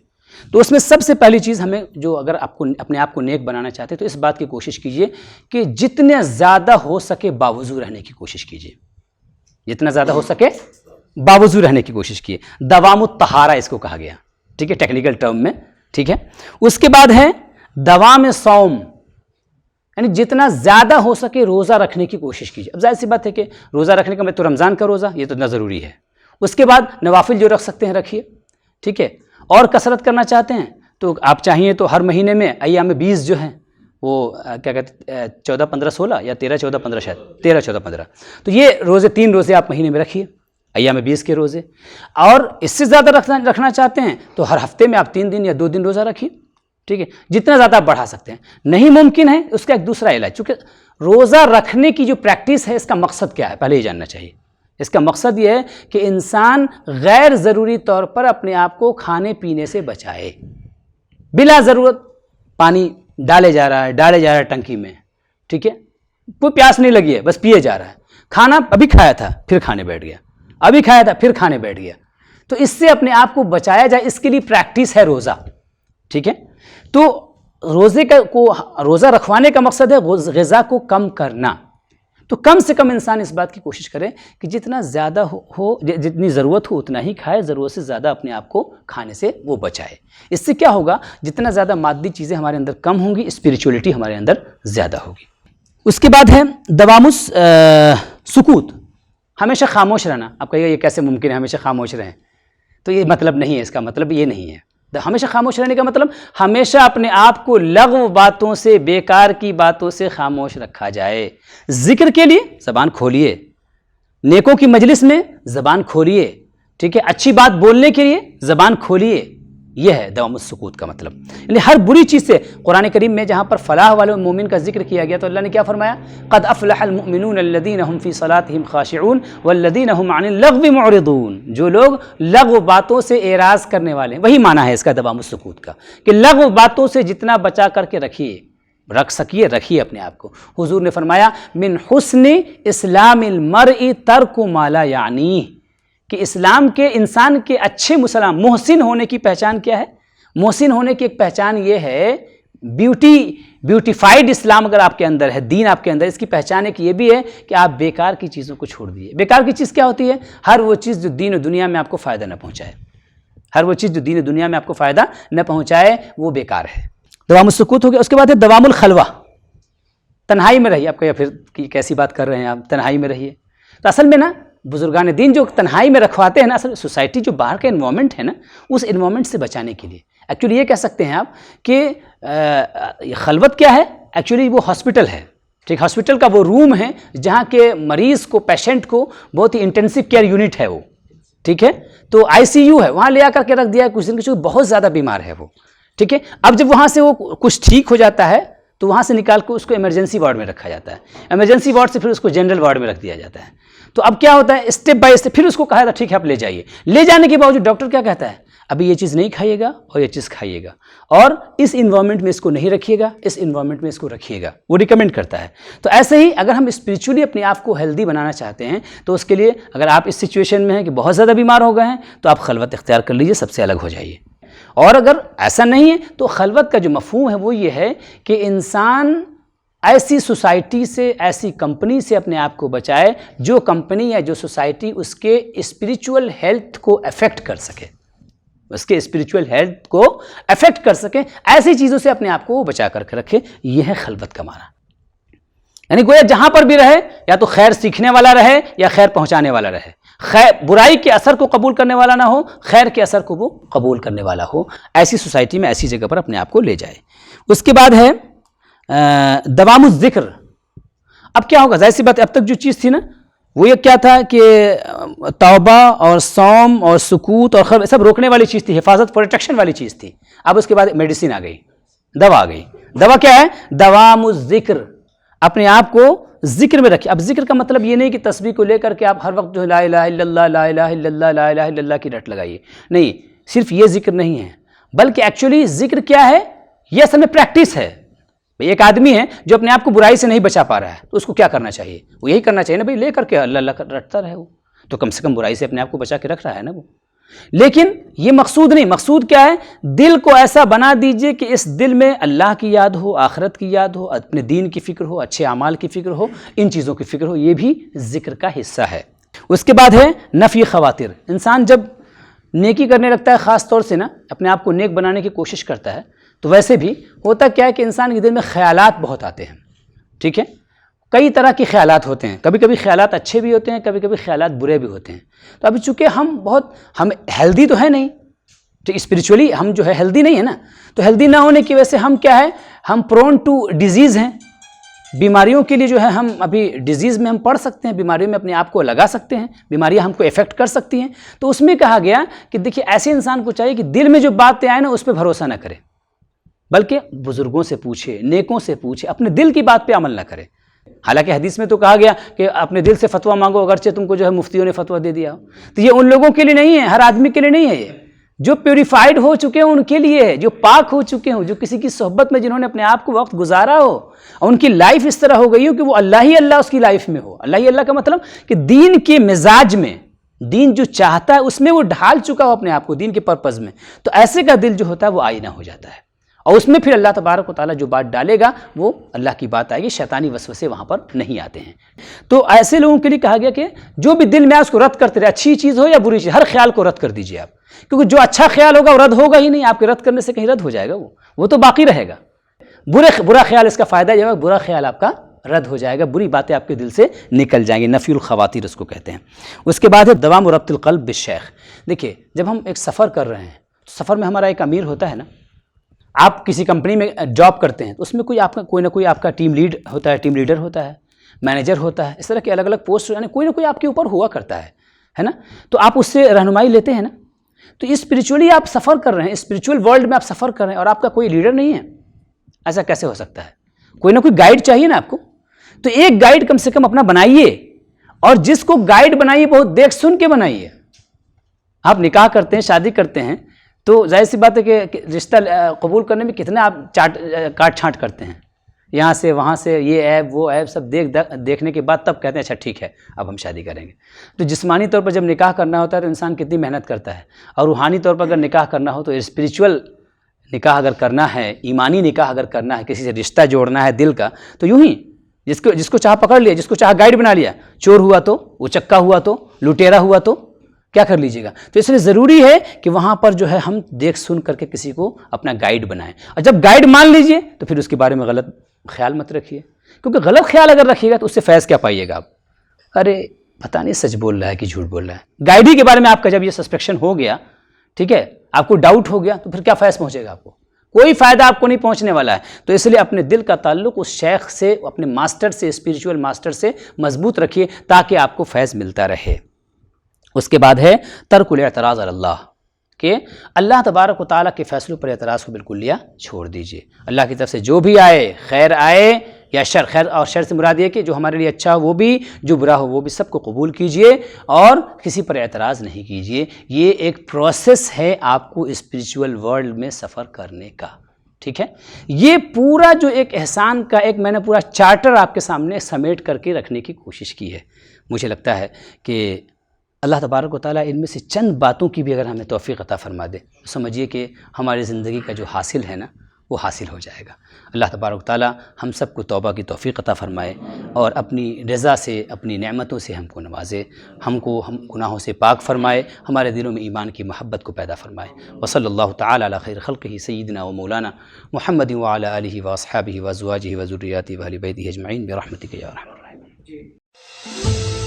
تو اس میں سب سے پہلی چیز ہمیں جو، اگر آپ کو اپنے آپ کو نیک بنانا چاہتے ہیں تو اس بات کی کوشش کیجئے کہ جتنے زیادہ ہو سکے باوضو رہنے کی کوشش کیجئے. جتنا زیادہ ہو سکے باوضو رہنے کی کوشش کیے. دوام الطہارہ اس کو کہا گیا. ٹھیک ہے، ٹیکنیکل ٹرم میں. ٹھیک ہے، اس کے بعد ہے دوام صوم، یعنی جتنا زیادہ ہو سکے روزہ رکھنے کی کوشش کیجیے. اب ظاہر سی بات ہے کہ روزہ رکھنے کا میں تو رمضان کا روزہ یہ تو نہ ضروری ہے. اس کے بعد نوافل جو رکھ سکتے ہیں رکھیے. ٹھیک ہے، اور کثرت کرنا چاہتے ہیں تو آپ چاہیے تو ہر مہینے میں ایام 20 جو ہیں وہ کیا کہتے ہیں 14 15 16 یا 13 14 15 شاید 13 14 15، تو یہ روزے 3 روزے آپ مہینے میں رکھیے، ایام 20 کے روزے. اور اس سے زیادہ رکھنا چاہتے ہیں تو ہر ہفتے میں آپ 3 دن یا 2 دن روزہ رکھیے. ٹھیک ہے، جتنا زیادہ آپ بڑھا سکتے ہیں. نہیں ممکن ہے اس کا ایک دوسرا علاج، چونکہ روزہ رکھنے کی جو پریکٹس ہے اس کا مقصد کیا ہے پہلے یہ جاننا چاہیے. اس کا مقصد یہ ہے کہ انسان غیر ضروری طور پر اپنے آپ کو کھانے پینے سے بچائے. بلا ضرورت پانی ڈالے جا رہا ہے ٹنکی میں. ٹھیک ہے، کوئی پیاس نہیں لگی ہے بس پیے جا رہا ہے. کھانا ابھی کھایا تھا پھر کھانے بیٹھ گیا، ابھی کھایا تھا پھر کھانے بیٹھ گیا. تو اس سے اپنے آپ کو بچایا جائے، اس کے لیے پریکٹس ہے روزہ. ٹھیک ہے، تو روزہ رکھوانے کا مقصد ہے غذا کو کم کرنا. تو کم سے کم انسان اس بات کی کوشش کرے کہ جتنا زیادہ ہو جتنی ضرورت ہو اتنا ہی کھائے، ضرورت سے زیادہ اپنے آپ کو کھانے سے وہ بچائے. اس سے کیا ہوگا، جتنا زیادہ مادی چیزیں ہمارے اندر کم ہوں گی، اسپریچولیٹی ہمارے اندر زیادہ ہوگی. اس کے بعد ہے دوام سکوت، ہمیشہ خاموش رہنا. آپ کہیے گا یہ کیسے ممکن ہے ہمیشہ خاموش رہیں؟ تو یہ مطلب نہیں ہے، اس کا مطلب یہ نہیں ہے. ہمیشہ خاموش رہنے کا مطلب ہمیشہ اپنے آپ کو لغو باتوں سے، بیکار کی باتوں سے خاموش رکھا جائے. ذکر کے لیے زبان کھولیے، نیکوں کی مجلس میں زبان کھولیے. ٹھیک ہے، اچھی بات بولنے کے لیے زبان کھولیے. یہ ہے دوام السکوت کا مطلب. یعنی ہر بری چیز سے، قرآن کریم میں جہاں پر فلاح والے مومن کا ذکر کیا گیا تو اللہ نے کیا فرمایا؟ قد افلح المؤمنون الذین هم فی صلاتهم خاشعون والذین هم عن اللغو معرضون. جو لوگ لغو باتوں سے اعراض کرنے والے ہیں، وہی معنی ہے اس کا دوام السکوت کا، کہ لغو باتوں سے جتنا بچا کر کے رکھیے اپنے آپ کو. حضور نے فرمایا من حسن اسلام المرء ترک ما لا یعنیہ، کہ اسلام کے انسان کے اچھے مسلمان محسن ہونے کی پہچان کیا ہے؟ محسن ہونے کی ایک پہچان یہ ہے، بیوٹیفائڈ اسلام اگر آپ کے اندر ہے، دین آپ کے اندر، اس کی پہچان ایک یہ بھی ہے کہ آپ بیکار کی چیزوں کو چھوڑ دیے. بیکار کی چیز کیا ہوتی ہے؟ ہر وہ چیز جو دین و دنیا میں آپ کو فائدہ نہ پہنچائے. ہر وہ چیز جو دین و دنیا میں آپ کو فائدہ نہ پہنچائے وہ بیکار ہے. دوام السکوت ہو گیا. اس کے بعد ہے دوام الخلوہ، تنہائی میں رہیے. آپ کہیے پھر کیسی بات کر رہے ہیں آپ، تنہائی میں رہیے. تو اصل میں نا بزرگان دین جو تنہائی میں رکھواتے ہیں نا، اصل سوسائٹی جو باہر کا انوائرمنٹ ہے نا، اس انوائرمنٹ سے بچانے کے لیے ایکچولی یہ کہہ سکتے ہیں آپ کہ خلوت کیا ہے؟ ایکچولی وہ ہاسپٹل ہے. ٹھیک، ہاسپٹل کا وہ روم ہے جہاں کے مریض کو، پیشنٹ کو بہت ہی انٹینسو کیئر یونٹ ہے وہ. ٹھیک ہے، تو ICU ہے، وہاں لے آ کر کے رکھ دیا ہے کچھ دن کے، چونکہ بہت زیادہ بیمار ہے وہ. ٹھیک ہے، اب جب وہاں سے وہ کچھ ٹھیک ہو جاتا ہے تو وہاں سے نکال کے اس کو ایمرجنسی وارڈ میں رکھا جاتا ہے. ایمرجنسی وارڈ سے پھر اس کو جنرل وارڈ میں رکھ دیا جاتا ہے. تو اب کیا ہوتا ہے، اسٹیپ بائی اسٹیپ پھر اس کو کہا تھا ٹھیک ہے آپ لے جائیے. لے جانے کے باوجود ڈاکٹر کیا کہتا ہے؟ ابھی یہ چیز نہیں کھائیے گا اور یہ چیز کھائیے گا، اور اس انوائرمنٹ میں اس کو نہیں رکھیے گا، اس انوائرمنٹ میں اس کو رکھیے گا. وہ ریکمینڈ کرتا ہے. تو ایسے ہی اگر ہم اسپریچولی اپنے آپ کو ہیلدی بنانا چاہتے ہیں تو اس کے لیے اگر آپ اس سچویشن میں ہیں کہ بہت زیادہ بیمار ہو گئے ہیں تو آپ خلوت اختیار کر لیجیے، سب سے الگ ہو جائیے. اور اگر ایسا نہیں ہے تو خلوت کا جو مفہوم ہے وہ یہ ہے کہ انسان ایسی سوسائٹی سے، ایسی کمپنی سے اپنے آپ کو بچائے جو کمپنی یا جو سوسائٹی اس کے اسپریچول ہیلتھ کو افیکٹ کر سکے. اس کے اسپریچول ہیلتھ کو افیکٹ کر سکیں، ایسی چیزوں سے اپنے آپ کو وہ بچا کر کے رکھے. یہ ہے خلوت کا معنی. یعنی گویا جہاں پر بھی رہے یا تو خیر سیکھنے والا رہے یا خیر پہنچانے والا رہے، برائی کے اثر کو قبول کرنے والا نہ ہو، خیر کے اثر کو وہ قبول کرنے والا ہو. ایسی سوسائٹی میں ایسی جگہ پر اپنے آپ کو لے جائے. اس کے بعد ہے دوام الذکر. اب کیا ہوگا؟ ظاہر سی بات ہے اب تک جو چیز تھی نا وہ یہ کیا تھا کہ توبہ اور صوم اور سکوت اور خلوت سب روکنے والی چیز تھی، حفاظت پروٹیکشن والی چیز تھی. اب اس کے بعد میڈیسن آ گئی، دوا آ گئی. دوا کیا ہے؟ دوام الذکر. اپنے آپ کو ذکر میں رکھیں. اب ذکر کا مطلب یہ نہیں کہ تسبیح کو لے کر کے آپ ہر وقت جو لا الہ الا اللہ لا الہ الا اللہ لا الہ الا اللہ کی رٹ لگائیے. نہیں، صرف یہ ذکر نہیں ہے، بلکہ ایکچولی ذکر کیا ہے؟ یہ اصل میں پریکٹس ہے. ایک آدمی ہے جو اپنے آپ کو برائی سے نہیں بچا پا رہا ہے تو اس کو کیا کرنا چاہیے؟ وہ یہی کرنا چاہیے نا بھائی، لے کر کے اللہ اللہ رٹتا رہے. وہ تو کم سے کم برائی سے اپنے آپ کو بچا کے رکھ رہا ہے نا وہ. لیکن یہ مقصود نہیں. مقصود کیا ہے؟ دل کو ایسا بنا دیجئے کہ اس دل میں اللہ کی یاد ہو، آخرت کی یاد ہو، اپنے دین کی فکر ہو، اچھے اعمال کی فکر ہو، ان چیزوں کی فکر ہو. یہ بھی ذکر کا حصہ ہے. اس کے بعد ہے نفی خواطر. انسان جب نیکی کرنے لگتا ہے، خاص طور سے نا اپنے آپ کو نیک بنانے کی کوشش کرتا ہے، تو ویسے بھی ہوتا کیا ہے کہ انسان کے دل میں خیالات بہت آتے ہیں. ٹھیک ہے، کئی طرح کے خیالات ہوتے ہیں. کبھی کبھی خیالات اچھے بھی ہوتے ہیں، کبھی کبھی خیالات برے بھی ہوتے ہیں. تو ابھی چونکہ ہم ہیلدی تو ہے نہیں، تو اسپریچولی ہم جو ہے ہیلدی نہیں ہے نا، تو ہیلدی نہ ہونے کی وجہ سے ہم کیا ہے، ہم پرون ٹو ڈیزیز ہیں. بیماریوں کے لیے جو ہے ہم ابھی ڈیزیز میں ہم پڑ سکتے ہیں، بیماریوں میں اپنے آپ کو لگا سکتے ہیں، بیماریاں ہم کو افیکٹ کر سکتی ہیں. تو اس میں کہا گیا کہ دیکھیے ایسے انسان کو چاہیے کہ دل میں جو باتیں آئیں نا اس پہ بھروسہ نہ کرے، بلکہ بزرگوں سے پوچھے، نیکوں سے پوچھے، اپنے دل کی بات پہ عمل نہ کرے. حالانکہ حدیث میں تو کہا گیا کہ اپنے دل سے فتویٰ مانگو، اگرچہ تم کو جو ہے مفتیوں نے فتویٰ دے دیا ہو. تو یہ ان لوگوں کے لیے نہیں ہے، ہر آدمی کے لیے نہیں ہے. یہ جو پیوریفائڈ ہو چکے ہیں ان کے لیے ہے، جو پاک ہو چکے ہوں، جو کسی کی صحبت میں جنہوں نے اپنے آپ کو وقت گزارا ہو اور ان کی لائف اس طرح ہو گئی ہو کہ وہ اللہ ہی اللہ اس کی لائف میں ہو. اللہ ہی اللہ کا مطلب کہ دین کے مزاج میں، دین جو چاہتا ہے اس میں وہ ڈھال چکا ہو اپنے آپ کو دین کے پرپز میں. تو ایسے کا دل جو ہوتا ہے وہ آئینہ ہو جاتا ہے، اور اس میں پھر اللہ تبارک و تعالیٰ جو بات ڈالے گا وہ اللہ کی بات آئے گی، شیطانی وسوسے وہاں پر نہیں آتے ہیں. تو ایسے لوگوں کے لیے کہا گیا کہ جو بھی دل میں آئے اس کو رد کرتے رہے، اچھی چیز ہو یا بری چیز، ہر خیال کو رد کر دیجیے آپ. کیونکہ جو اچھا خیال ہوگا وہ رد ہوگا ہی نہیں، آپ کے رد کرنے سے کہیں رد ہو جائے گا، وہ تو باقی رہے گا. برا خیال اس کا فائدہ یہ ہوگا، برا خیال آپ کا رد ہو جائے گا، بری باتیں آپ کے دل سے نکل جائیں گی. نفی الخواطر اس کو کہتے ہیں. اس کے بعد ہے دوام ربط القلب بالشیخ. دیکھیے جب ہم ایک سفر کر رہے ہیں تو سفر میں ہمارا ایک امیر ہوتا ہے نا. آپ کسی کمپنی میں جاب کرتے ہیں تو اس میں کوئی نہ کوئی آپ کا ٹیم لیڈ ہوتا ہے، ٹیم لیڈر ہوتا ہے، مینیجر ہوتا ہے. اس طرح کے الگ الگ پوسٹ یعنی کوئی نہ کوئی آپ کے اوپر ہوا کرتا ہے نا. تو آپ اس سے رہنمائی لیتے ہیں نا. تو اسپریچولی آپ سفر کر رہے ہیں، اسپریچول ورلڈ میں آپ سفر کر رہے ہیں اور آپ کا کوئی لیڈر نہیں ہے. ایسا کیسے ہو سکتا ہے؟ کوئی نہ کوئی گائیڈ چاہیے نا آپ کو. تو ایک گائیڈ کم سے کم اپنا بنائیے، اور جس کو گائیڈ بنائیے بہت دیکھ سن کے بنائیے. آپ نکاح کرتے ہیں، شادی کرتے ہیں، تو ظاہر سی بات ہے کہ رشتہ قبول کرنے میں کتنا آپ کاٹ چھانٹ کرتے ہیں، یہاں سے وہاں سے، یہ عیب وہ عیب سب دیکھنے کے بعد تب کہتے ہیں اچھا ٹھیک ہے اب ہم شادی کریں گے. تو جسمانی طور پر جب نکاح کرنا ہوتا ہے تو انسان کتنی محنت کرتا ہے، اور روحانی طور پر اگر نکاح کرنا ہو تو اسپریچول نکاح اگر کرنا ہے، ایمانی نکاح اگر کرنا ہے، کسی سے رشتہ جوڑنا ہے دل کا، تو یوں ہی جس کو چاہ پکڑ لیا، جس کو چاہ گائیڈ بنا لیا، چور ہوا تو، وہ چکا ہوا تو، لٹیرا ہوا تو کیا کر لیجیے گا. تو اس لیے ضروری ہے کہ وہاں پر جو ہے ہم دیکھ سن کر کے کسی کو اپنا گائیڈ بنائیں. اور جب گائیڈ مان لیجئے تو پھر اس کے بارے میں غلط خیال مت رکھیے، کیونکہ غلط خیال اگر رکھیے گا تو اس سے فیض کیا پائیے گا آپ. ارے پتہ نہیں سچ بول رہا ہے کہ جھوٹ بول رہا ہے. گائیڈ ہی کے بارے میں آپ کا جب یہ سسپیکشن ہو گیا، ٹھیک ہے، آپ کو ڈاؤٹ ہو گیا، تو پھر کیا فیض پہنچے گا آپ کو؟ کوئی فائدہ آپ کو نہیں پہنچنے والا ہے. تو اس لیے اپنے دل کا تعلق اس شیخ سے، اپنے ماسٹر سے، اسپریچول ماسٹر سے مضبوط رکھیے تاکہ آپ کو فیض ملتا رہے. اس کے بعد ہے ترک الاعتراض علی اللہ، کہ اللہ تبارک و تعالیٰ کے فیصلوں پر اعتراض کو بالکل لیا چھوڑ دیجئے. اللہ کی طرف سے جو بھی آئے، خیر آئے یا شر، خیر اور شر سے مراد یہ کہ جو ہمارے لیے اچھا ہو وہ بھی، جو برا ہو وہ بھی، سب کو قبول کیجئے اور کسی پر اعتراض نہیں کیجئے. یہ ایک پروسیس ہے آپ کو اسپریچول ورلڈ میں سفر کرنے کا. ٹھیک ہے، یہ پورا جو ایک احسان کا ایک میں نے پورا چارٹر آپ کے سامنے سمیٹ کر کے رکھنے کی کوشش کی ہے. مجھے لگتا ہے کہ اللہ تبارک و تعالیٰ ان میں سے چند باتوں کی بھی اگر ہمیں توفیق عطا فرما دے، سمجھیے کہ ہماری زندگی کا جو حاصل ہے نا وہ حاصل ہو جائے گا۔ اللہ تبارک و تعالی ہم سب کو توبہ کی توفیق عطا فرمائے اور اپنی رضا سے، اپنی نعمتوں سے ہم کو نوازے، ہم گناہوں سے پاک فرمائے، ہمارے دلوں میں ایمان کی محبت کو پیدا فرمائے۔ وصلی اللہ تعالی علی خیر خلقہ سیدنا و مولانا محمد وعلی آلہ واصحابہ وازواجہ وذریاتہ واہل بیتہ اجمعین برحمتک یا ارحم الراحمین۔